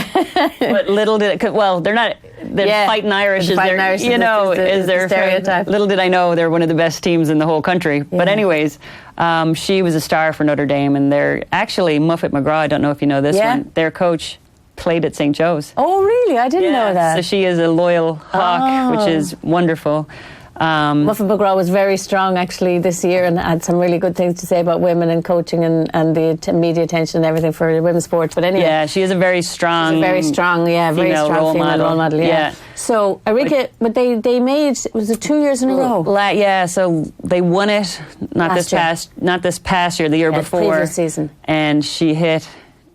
But little did it, they're not, fighting Irish is their stereotype. Little did I know they're one of the best teams in the whole country. Yeah. But anyways, she was a star for Notre Dame, and they're actually, Muffet McGraw, I don't know if you know this one, their coach played at St. Joe's. Oh, really? I didn't know that. So she is a loyal Hawk, which is wonderful. Muffet McGraw was very strong actually this year, and had some really good things to say about women and coaching and the media attention and everything for women's sports. But anyway, yeah, she is a very strong, very strong female role model. Yeah. So Arika, but they made, was it 2 years in a row? So they won it not this past year, the year before, previous season, and she hit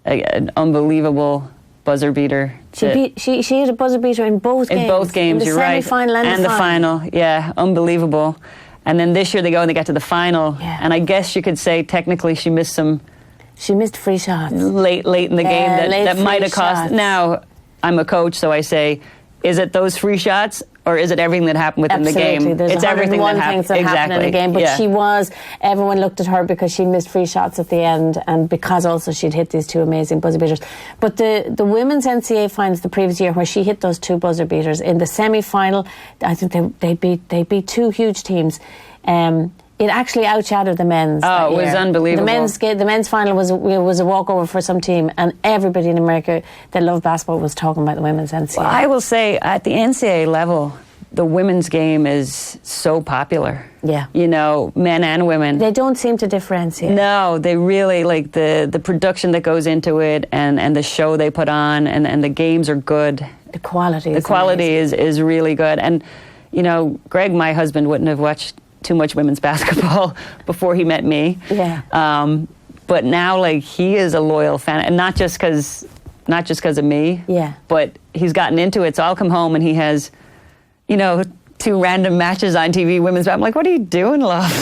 an unbelievable buzzer beater. She hit a buzzer beater in both games. In both games, you're right. Semi-final and the final. Yeah, unbelievable. And then this year they go and they get to the final. Yeah. And I guess you could say technically she missed free shots. Late in the game that might have cost. Now, I'm a coach, so I say, is it those free shots, or is it everything that happened within the game? There's it's everything that happened. Happened in the game. But everyone looked at her because she missed free shots at the end, and because also she'd hit these 2 amazing buzzer beaters. But the women's NCAA finals the previous year, where she hit those 2 buzzer beaters in the semi-final, I think they beat 2 huge teams. it actually outshadowed the men's. Oh, it was unbelievable. The men's final was a walkover for some team, and everybody in America that loved basketball was talking about the women's NCAA. Well, I will say, at the NCAA level, the women's game is so popular. Yeah. You know, men and women. They don't seem to differentiate. No, they really, like, the production that goes into it, and the show they put on, and the games are good. The quality is really good. And, you know, Greg, my husband, wouldn't have watched too much women's basketball before he met me. Yeah. But now, like, he is a loyal fan, and not just because of me. Yeah. But he's gotten into it. So I'll come home and he has, you know, 2 random matches on TV, women's. I'm like, what are you doing, love?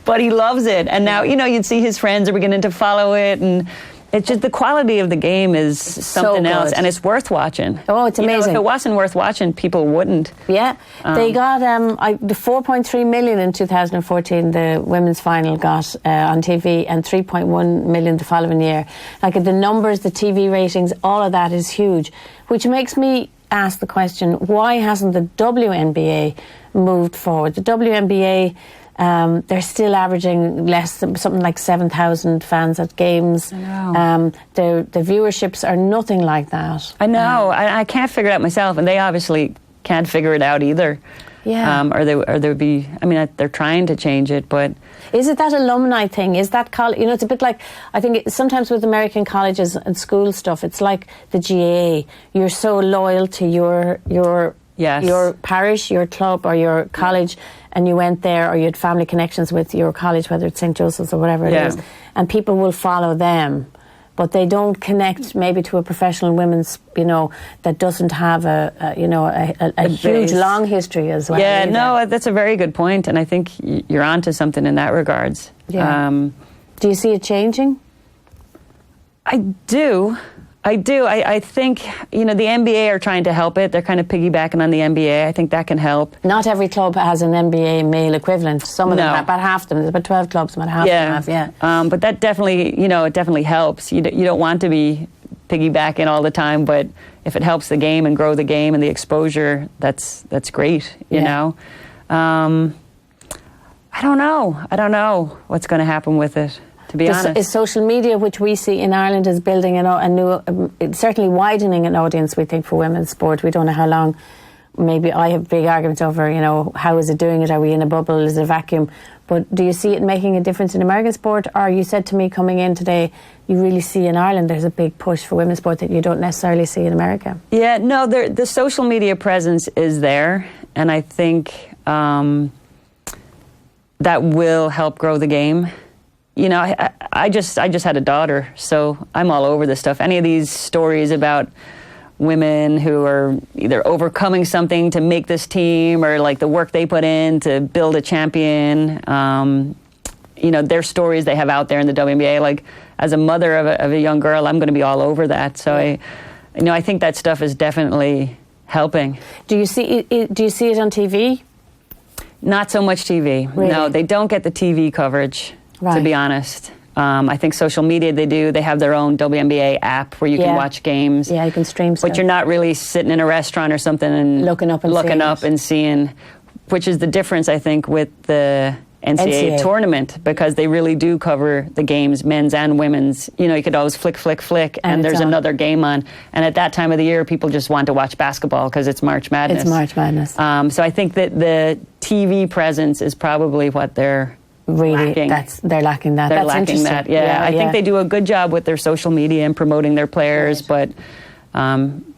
But he loves it. And now, you know, you'd see his friends are beginning to follow it, and it's just the quality of the game is something else, and it's worth watching. Oh, it's amazing. You know, if it wasn't worth watching, people wouldn't. Yeah. They got the 4.3 million in 2014, the women's final got on TV, and 3.1 million the following year. Like, the numbers, the TV ratings, all of that is huge, which makes me ask the question, why hasn't the WNBA moved forward? The WNBA, they're still averaging something like 7,000 fans at games. I know. The viewerships are nothing like that. I know. I can't figure it out myself, and they obviously can't figure it out either. Yeah. They're trying to change it, but... Is it that alumni thing? Is that you know, it's a bit like, I think sometimes with American colleges and school stuff, it's like the GAA. You're so loyal to your parish, your club, or your college, and you went there, or you had family connections with your college, whether it's St. Joseph's or whatever it is, and people will follow them. But they don't connect maybe to a professional women's, you know, that doesn't have a huge, long history as well. Yeah, either. no, that's a very good point, and I think you're onto something in that regards. Yeah. Do you see it changing? I do. I think, you know, the NBA are trying to help it. They're kind of piggybacking on the NBA. I think that can help. Not every club has an NBA male equivalent. Some of them, about half of them. There's about 12 clubs, about half of them have, yeah. But that definitely, you know, it definitely helps. You don't want to be piggybacking all the time, but if it helps the game and grow the game and the exposure, that's great, you know. I don't know what's going to happen with it. To be honest. Is social media, which we see in Ireland, is building a new, certainly widening an audience, we think, for women's sport. We don't know how long. Maybe I have big arguments over, you know, how is it doing it? Are we in a bubble? Is it a vacuum? But do you see it making a difference in American sport? Or you said to me coming in today, you really see in Ireland there's a big push for women's sport that you don't necessarily see in America. Yeah, no, the social media presence is there. And I think that will help grow the game. You know, I just had a daughter, so I'm all over this stuff. Any of these stories about women who are either overcoming something to make this team, or like the work they put in to build a champion, you know, their stories they have out there in the WNBA. Like, as a mother of a young girl, I'm going to be all over that. So I think that stuff is definitely helping. Do you see it on TV? Not so much TV. Really? No, they don't get the TV coverage. Right. To be honest. I think social media they do. They have their own WNBA app where you can watch games. Yeah, you can stream stuff. But you're not really sitting in a restaurant or something and looking up and seeing, which is the difference, I think, with the NCAA tournament, because they really do cover the games, men's and women's. You know, you could always flick, and there's another game on. And at that time of the year, people just want to watch basketball because it's March Madness. It's March Madness. So I think that the TV presence is probably what they're lacking. They're lacking that. They're That's lacking that. Yeah, I think they do a good job with their social media and promoting their players, but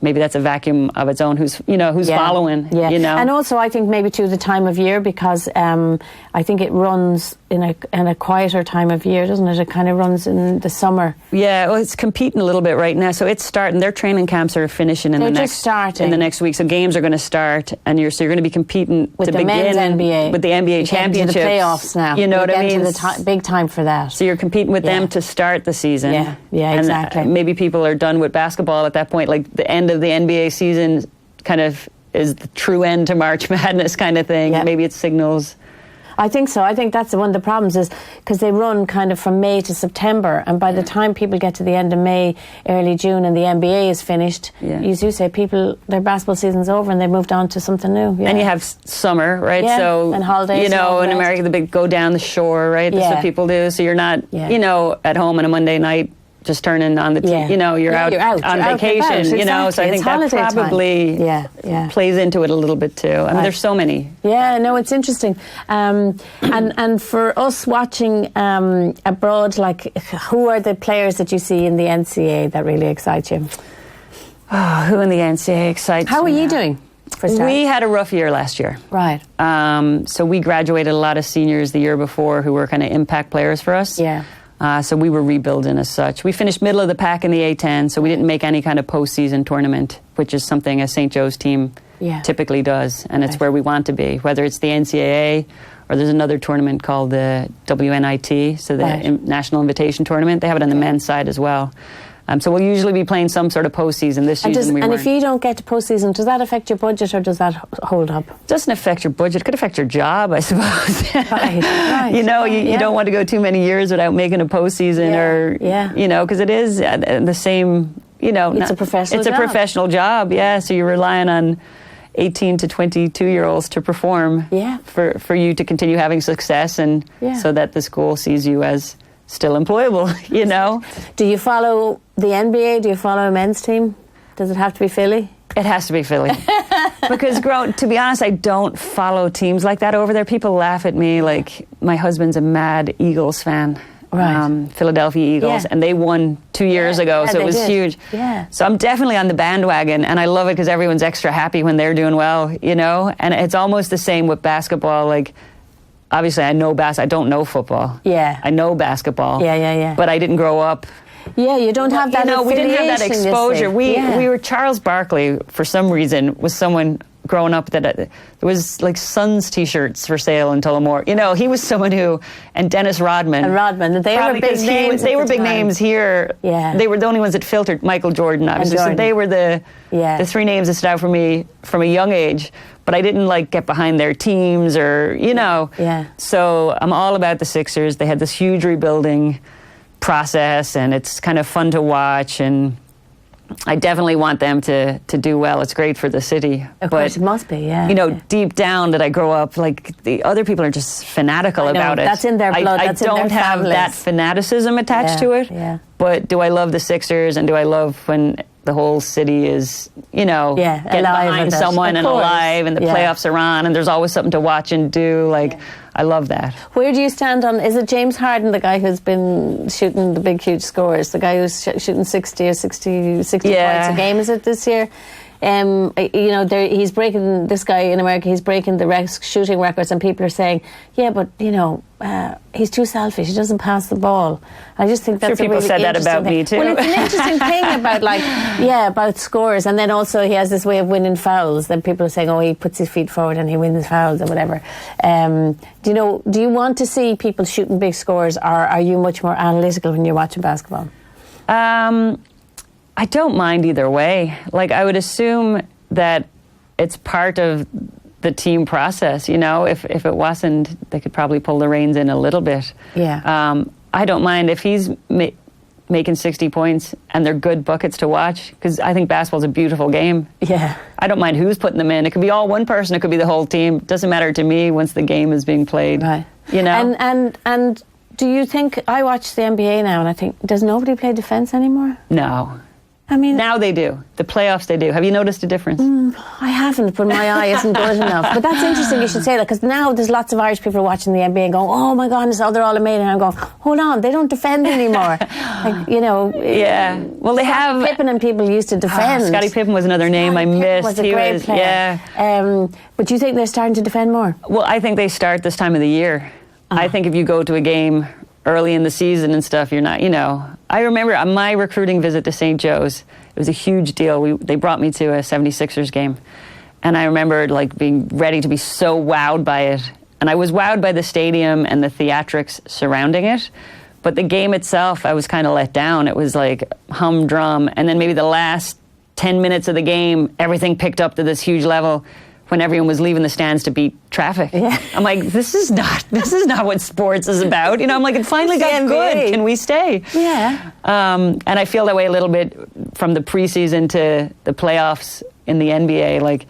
maybe that's a vacuum of its own. Who's following? Yeah, you know, and also I think maybe too the time of year, because I think it runs in a quieter time of year, doesn't it? It kind of runs in the summer. Yeah, well, it's competing a little bit right now. So it's starting. Their training camps are finishing in the next week. So games are going to start, and you're going to be competing with the men's NBA, with the NBA championships, the playoffs now. You know what I mean? To the big time for that. So you're competing with them to start the season. Yeah, exactly. And maybe people are done with basketball at that point. Like the end of the NBA season kind of is the true end to March Madness kind of thing. Yeah. Maybe it signals I think so. I think that's one of the problems is because they run kind of from May to September, and by the time people get to the end of May, early June, and the NBA is finished, as you say, their basketball season's over and they've moved on to something new. Yeah. And you have summer, right? Yeah, so and holidays. You know, in America, the big go down the shore, right? That's what people do. So you're not, you know, at home on a Monday night just turning on the TV. You know, you're out on vacation. You know, so I think that probably plays into it a little bit too. I mean, there's so many. Yeah, no, it's interesting. And for us watching abroad, like, who are the players that you see in the NCAA that really excite you? Oh, who in the NCAA excites me? How are you doing? We had a rough year last year. Right. So we graduated a lot of seniors the year before who were kind of impact players for us. Yeah. So we were rebuilding as such. We finished middle of the pack in the A10, so we didn't make any kind of postseason tournament, which is something a St. Joe's team typically does, and it's where we want to be, whether it's the NCAA or there's another tournament called the WNIT, so the National Invitation Tournament. They have it on the men's side as well. So we'll usually be playing some sort of postseason this season. And if you don't get to postseason, does that affect your budget or does that hold up? It doesn't affect your budget. It could affect your job, I suppose. Right. You know, you don't want to go too many years without making a postseason you know, because it is the same, you know. It's a professional job. It's a professional job, so you're relying on 18 to 22-year-olds to perform for you to continue having success and so that the school sees you as still employable, you know. Do you follow the NBA? Do you follow a men's team? Does it have to be Philly? It has to be Philly. Because to be honest, I don't follow teams like that over there. People laugh at me like my husband's a mad Eagles fan. Right. Philadelphia Eagles, and they won 2 years ago, so it was huge. Yeah. So I'm definitely on the bandwagon, and I love it because everyone's extra happy when they're doing well, you know. And it's almost the same with basketball, like. Obviously, I know I don't know football. Yeah. I know basketball. Yeah. But I didn't grow up. Yeah, you don't have that. We didn't have that exposure. We were Charles Barkley for some reason was someone growing up that there was like Suns T-shirts for sale in Tullamore. You know, he was someone who and Dennis Rodman. And Rodman, they were big names. They were big names here. Yeah. They were the only ones that filtered. Michael Jordan, obviously. So they were the three names that stood out for me from a young age. But I didn't like get behind their teams or, you know. Yeah. So I'm all about the Sixers. They had this huge rebuilding process and it's kind of fun to watch and I definitely want them to do well. It's great for the city. Of course, it must be, You know, deep down did I grow up, like the other people are just fanatical about it. That's in their blood. I don't have that fanaticism attached to it. Yeah. But do I love the Sixers and do I love when the whole city is, you know, getting behind someone and alive and the playoffs are on and there's always something to watch and do. Like, I love that. Where do you stand on, is it James Harden, the guy who's been shooting the big, huge scores, the guy who's shooting 60 points a game, is it this year? You know, he's breaking, this guy in America, he's breaking the shooting records and people are saying, but, you know, he's too selfish, he doesn't pass the ball. I just think that's people said that about me too. Well, it's an interesting thing about about scores, and then also he has this way of winning fouls. Then people are saying, he puts his feet forward and he wins fouls or whatever. Do you want to see people shooting big scores, or are you much more analytical when you're watching basketball? I don't mind either way. Like, I would assume that it's part of the team process, you know. If it wasn't, they could probably pull the reins in a little bit. Yeah. I don't mind if he's making 60 points and they're good buckets to watch, because I think basketball's a beautiful game. Yeah. I don't mind who's putting them in. It could be all one person, it could be the whole team. It doesn't matter to me once the game is being played. Right. You know? And do you think, I watch the NBA now and I think, does nobody play defense anymore? No. I mean, now they do. The playoffs, they do. Have you noticed a difference? I haven't, but my eye isn't good enough. But that's interesting you should say that, because now there's lots of Irish people watching the NBA and going, oh my goodness, they're all amazing. And I'm going, hold on, they don't defend anymore. Like, you know. Yeah. Well, they have. Pippen and people used to defend. Scottie Pippen was another name I missed. Was a great player. Yeah. But do you think they're starting to defend more? Well, I think they start this time of the year. I think if you go to a game early in the season and stuff, you're not, you know. I remember on my recruiting visit to St. Joe's, it was a huge deal. They brought me to a 76ers game. And I remember like being ready to be so wowed by it. And I was wowed by the stadium and the theatrics surrounding it. But the game itself, I was kind of let down. It was like humdrum. And then maybe the last 10 minutes of the game, everything picked up to this huge level when everyone was leaving the stands to beat traffic. Yeah. I'm like, this is not what sports is about. You know, I'm like, it finally got good. Can we stay? Yeah. And I feel that way a little bit from the preseason to the playoffs in the NBA. Like,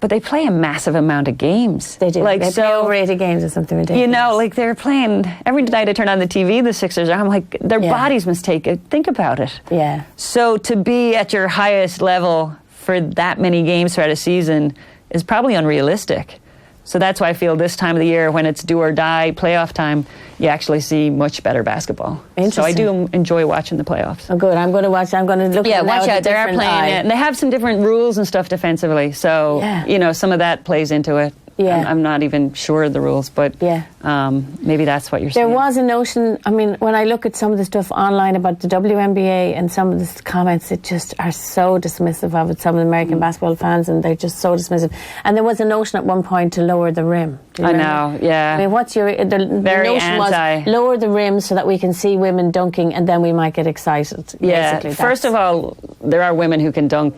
but they play a massive amount of games. They do. Like, they play over 80 games or something ridiculous. You know, like they're playing every night. I turn on the TV. The Sixers are. I'm like, their bodies must take it. Think about it. Yeah. So to be at your highest level for that many games throughout a season is probably unrealistic. So that's why I feel this time of the year, when it's do or die playoff time, you actually see much better basketball. So I do enjoy watching the playoffs. Oh, good. I'm going to watch. I'm going to look. Yeah, watch out. They are playing it, and they have some different rules and stuff defensively. So you know, some of that plays into it. Yeah. I'm not even sure of the rules, but maybe that's what you're saying. There was a notion, I mean, when I look at some of the stuff online about the WNBA and some of the comments that just are so dismissive of it, some of the American basketball fans, and they're just so dismissive. And there was a notion at one point to lower the rim. Do you remember? I know, yeah. I mean, what's your... The Very notion anti. was lower the rim so that we can see women dunking and then we might get excited. Yeah, basically. First of all, there are women who can dunk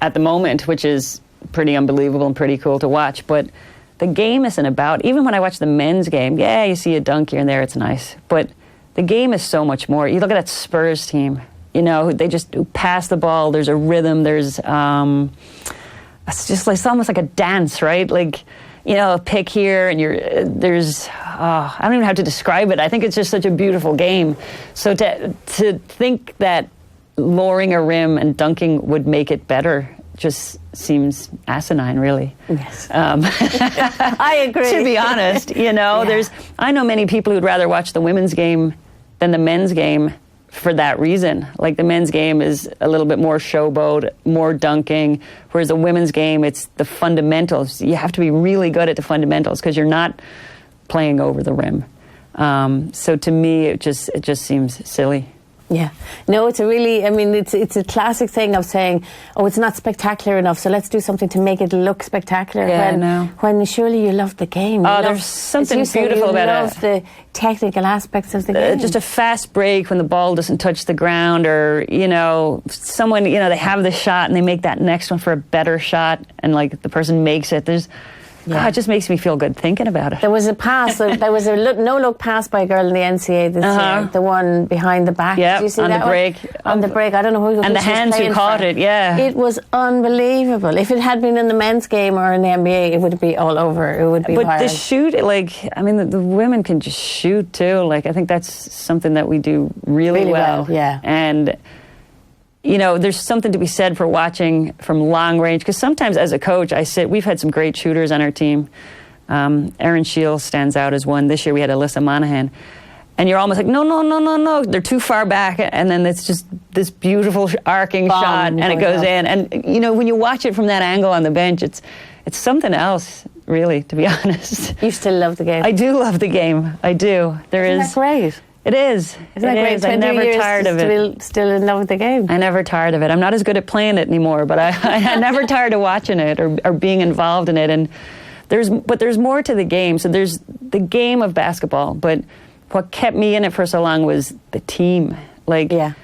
at the moment, which is pretty unbelievable and pretty cool to watch, but the game isn't about, even when I watch the men's game, you see a dunk here and there, it's nice. But the game is so much more. You look at that Spurs team, you know, they just pass the ball, there's a rhythm, there's, it's just like, it's almost like a dance, right? Like, you know, a pick here and I don't even know how to describe it. I think it's just such a beautiful game. So to think that lowering a rim and dunking would make it better just seems asinine, really. Yes. I agree. To be honest, you know, I know many people who'd rather watch the women's game than the men's game for that reason. Like, the men's game is a little bit more showboat, more dunking, whereas the women's game, it's the fundamentals. You have to be really good at the fundamentals because you're not playing over the rim. So to me, it just seems silly. Yeah. No, it's it's a classic thing of saying, oh, it's not spectacular enough, so let's do something to make it look spectacular. Yeah, when surely you love the game. There's something beautiful about it. You love the technical aspects of the game. Just a fast break when the ball doesn't touch the ground, or, you know, someone, you know, they have the shot and they make that next one for a better shot and, like, the person makes it. It just makes me feel good thinking about it. There was a pass. There was a no-look pass by a girl in the NCAA this year. The one behind the back. Yeah, did you see on that the break. On the break. I don't know who. And the hands who caught it. Yeah. It was unbelievable. If it had been in the men's game or in the NBA, it would be all over. It would be. But wild. the shoot, the women can just shoot too. Like, I think that's something that we do really well. Yeah. And, you know, there's something to be said for watching from long range, because sometimes as a coach, we've had some great shooters on our team. Erin Shields stands out as one. This year we had Alyssa Monahan. And you're almost like, no, they're too far back. And then it's just this beautiful arcing shot, and it goes in. And, you know, when you watch it from that angle on the bench, it's something else, really, to be honest. You still love the game. I do love the game. I do. Isn't that great? It is. Isn't that great? I'm never tired of it. Still in love with the game. I'm never tired of it. I'm not as good at playing it anymore, but I'm never tired of watching it or being involved in it. And there's more to the game. So there's the game of basketball, but what kept me in it for so long was the team. The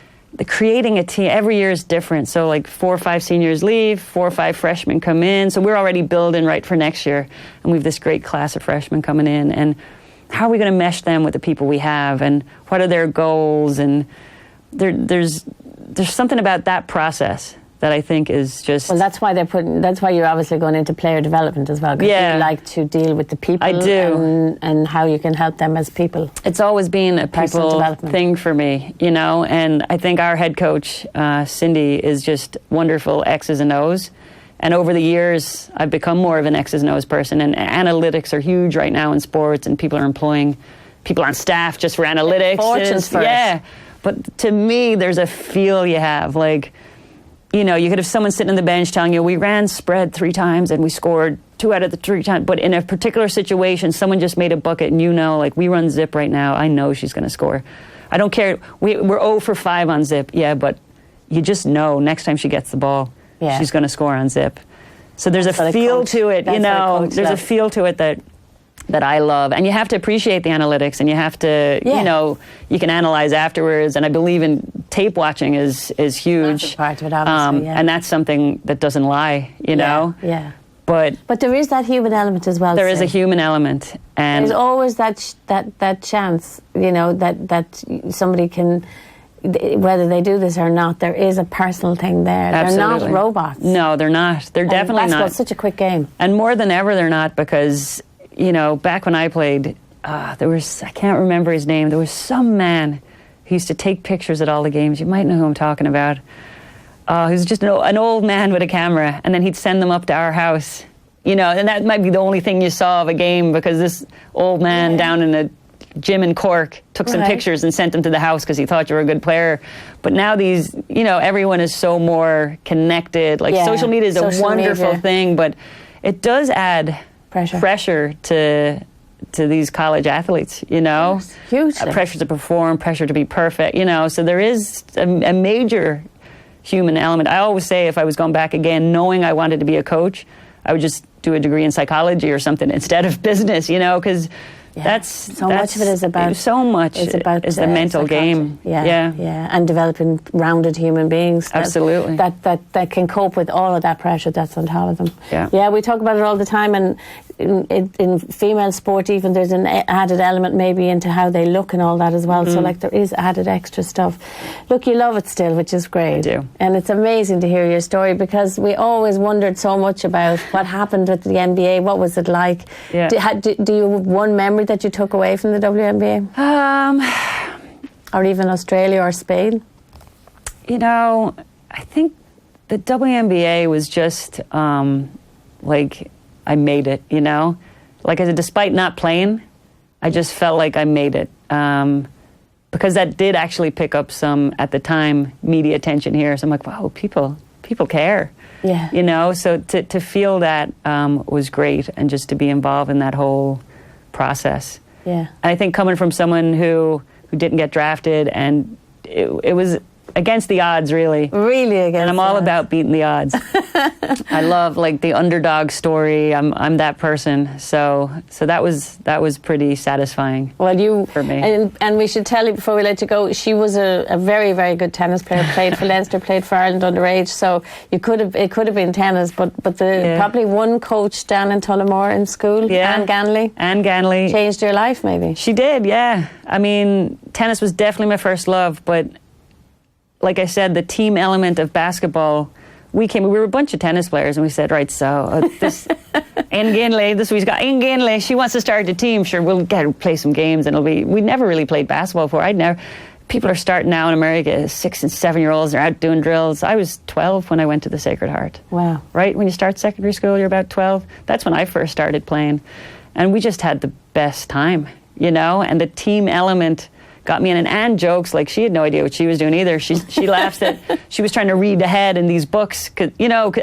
creating a team. Every year is different. So 4 or 5 seniors leave, 4 or 5 freshmen come in. So we're already building right for next year, and we have this great class of freshmen coming in. And how are we going to mesh them with the people we have, and what are their goals? And there's something about that process that I think is just... Well, that's why you're obviously going into player development as well, because you like to deal with the people. I do. And how you can help them as people. It's always been a people thing for me, you know, and I think our head coach, Cindy, is just wonderful X's and O's. And over the years, I've become more of an X's and O's person. And analytics are huge right now in sports, and people are employing people on staff just for analytics. Fortunes first. Yeah. But to me, there's a feel you have. You know, you could have someone sitting on the bench telling you, we ran spread 3 times and we scored 2 out of the 3 times. But in a particular situation, someone just made a bucket, and you know, we run zip right now. I know she's going to score. I don't care. We're 0 for 5 on zip. Yeah, but you just know next time she gets the ball, she's going to score on zip. So there's a feel to it, you know. There's a feel to it that I love. And you have to appreciate the analytics, and you have to, you know, you can analyze afterwards. And I believe in tape watching is huge. That's a part of it, obviously, and that's something that doesn't lie, you know. Yeah. But there is that human element as well. There is a human element, and there's always that chance, that somebody can, whether they do this or not, there is a personal thing there. Absolutely. They're not robots. No, they're not. They're definitely not. Basketball's such a quick game. And more than ever, they're not, because, back when I played, there was, I can't remember his name, there was some man who used to take pictures at all the games. You might know who I'm talking about. He was just an old man with a camera, and then he'd send them up to our house. And that might be the only thing you saw of a game, because this old man down in a gym in Cork took some pictures and sent them to the house because he thought you were a good player. But now these, everyone is so more connected. Like, social media is a wonderful thing, but it does add pressure to these college athletes, Hugely. Pressure to perform, pressure to be perfect, so there is a major human element. I always say, if I was going back again, knowing I wanted to be a coach, I would just do a degree in psychology or something instead of business, because that's much of it is about the mental game. And developing rounded human beings absolutely that can cope with all of that pressure that's on top of them. We talk about it all the time, and in female sport even, there's an added element maybe into how they look and all that as well. So there is added extra stuff. Look, you love it still, which is great. I do. And it's amazing to hear your story, because we always wondered so much about what happened with the NBA. What was it like? Do you have one memory that you took away from the WNBA? Or even Australia or Spain? I think the WNBA was just I made it, Like, I said, despite not playing, I just felt like I made it. Because that did actually pick up some, at the time, media attention here. So I'm like, wow, people care. Yeah. So to feel that was great, and just to be involved in that whole process. Yeah. And I think coming from someone who didn't get drafted, and it was against the odds, really. Really against. And I'm all about beating the odds. I love the underdog story. I'm that person. So that was pretty satisfying. Well, for me. And we should tell you before we let you go, she was a very, very good tennis player. Played for Leinster, played for Ireland underage. So it could have been tennis, but probably one coach down in Tullamore in school, Anne Ganley, changed your life maybe. She did, yeah. I mean, tennis was definitely my first love, but like I said, the team element of basketball, we were a bunch of tennis players, and we said, right, so this Anne Ganley, we've got Anne Ganley, she wants to start a team, sure, we'll play some games, and we never really played basketball before. People are starting now in America, 6 and 7 year olds, they're out doing drills. I was 12 when I went to the Sacred Heart. Wow. Right, when you start secondary school, you're about 12. That's when I first started playing. And we just had the best time, and the team element got me in. And Anne jokes, like, she had no idea what she was doing either. She laughs that she was trying to read ahead in these books, cause,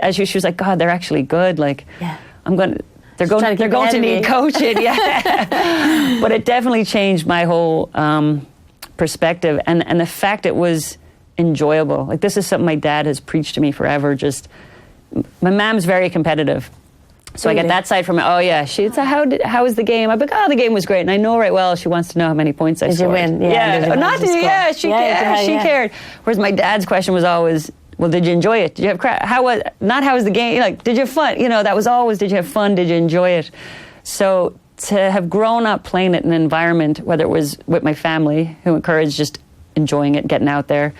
as she was like, God, they're actually good. Like, they're going to need coaching. Yeah. But it definitely changed my whole perspective, and the fact it was enjoyable. Like, this is something my dad has preached to me forever. Just, my mom's very competitive. So really? I get that side from it. Oh yeah, she'd say, how was the game? I'd be like, the game was great, and I know right well she wants to know how many points I scored. Did you win? She cared. Whereas my dad's question was always, well, did you enjoy it? Did you have how was the game? Like, did you have fun? That was always, did you have fun? Did you enjoy it? So to have grown up playing it in an environment, whether it was with my family who encouraged just enjoying it, getting out there,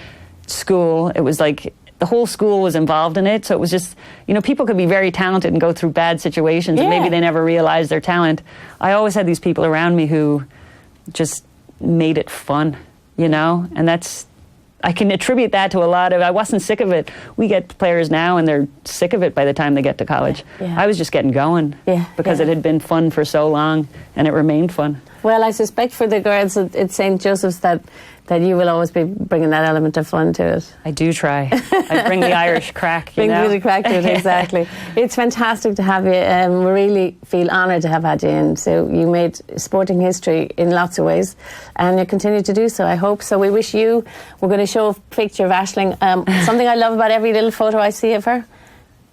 school, it was like, the whole school was involved in it, so it was just, people could be very talented and go through bad situations, and maybe they never realized their talent. I always had these people around me who just made it fun, and that's, I can attribute that to a lot of, I wasn't sick of it. We get players now, and they're sick of it by the time they get to college. I was just getting going because it had been fun for so long, and it remained fun. Well, I suspect for the girls at St. Joseph's that you will always be bringing that element of fun to it. I do try. I bring the Irish crack, Bring the crack to it, exactly. It's fantastic to have you. We really feel honoured to have had you in. So you made sporting history in lots of ways, and you continue to do so, I hope. So we wish you, we're going to show a picture of Aisling. Something I love about every little photo I see of her,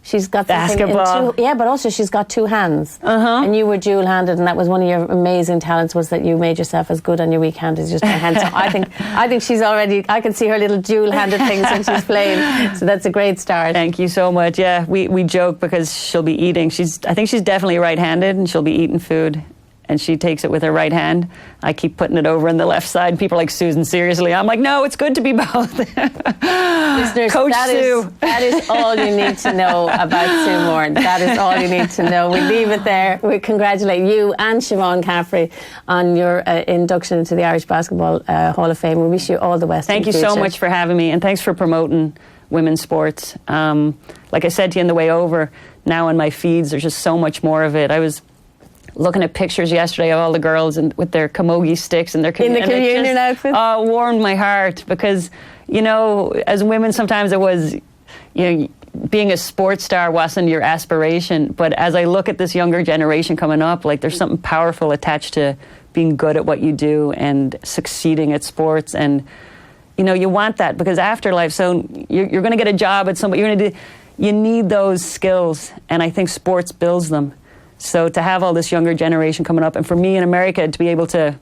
she's got something basketball. but also she's got two hands. And you were dual-handed, and that was one of your amazing talents, was that you made yourself as good on your weak hand as just one hand. So I think she's already, I can see her little dual-handed things when she's playing. So that's a great start. Thank you so much. Yeah, we joke because she'll be eating. I think she's definitely right-handed, and she'll be eating food, and she takes it with her right hand. I keep putting it over on the left side. People are like, Susan, seriously? I'm like, no, it's good to be both. Listeners, Coach Sue. That is all you need to know about Sue Moran. That is all you need to know. We leave it there. We congratulate you and Siobhan Caffrey on your induction into the Irish Basketball Hall of Fame. We wish you all the best. Thank you so much for having me, and thanks for promoting women's sports. Like I said to you on the way over, now on my feeds, there's just so much more of it. I was looking at pictures yesterday of all the girls and with their camogie sticks and their communion outfits. Warmed my heart, because, you know, as women, sometimes it was, you know, being a sports star wasn't your aspiration. But as I look at this younger generation coming up, like, there's something powerful attached to being good at what you do and succeeding at sports. And, you know, you want that, because afterlife, so you're going to get a job at somebody, you need those skills, and I think sports builds them. So to have all this younger generation coming up, and for me in America to be able to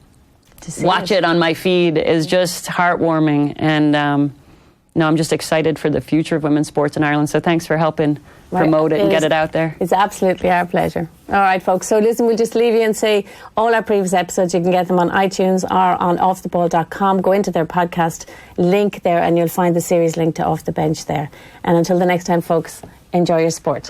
watch it on my feed is just heartwarming. And no, I'm just excited for the future of women's sports in Ireland. So thanks for helping promote it and get it out there. It's absolutely our pleasure. All right, folks. So listen, we'll just leave you and say all our previous episodes, you can get them on iTunes or on offtheball.com. Go into their podcast link there and you'll find the series link to Off the Bench there. And until the next time, folks, enjoy your sport.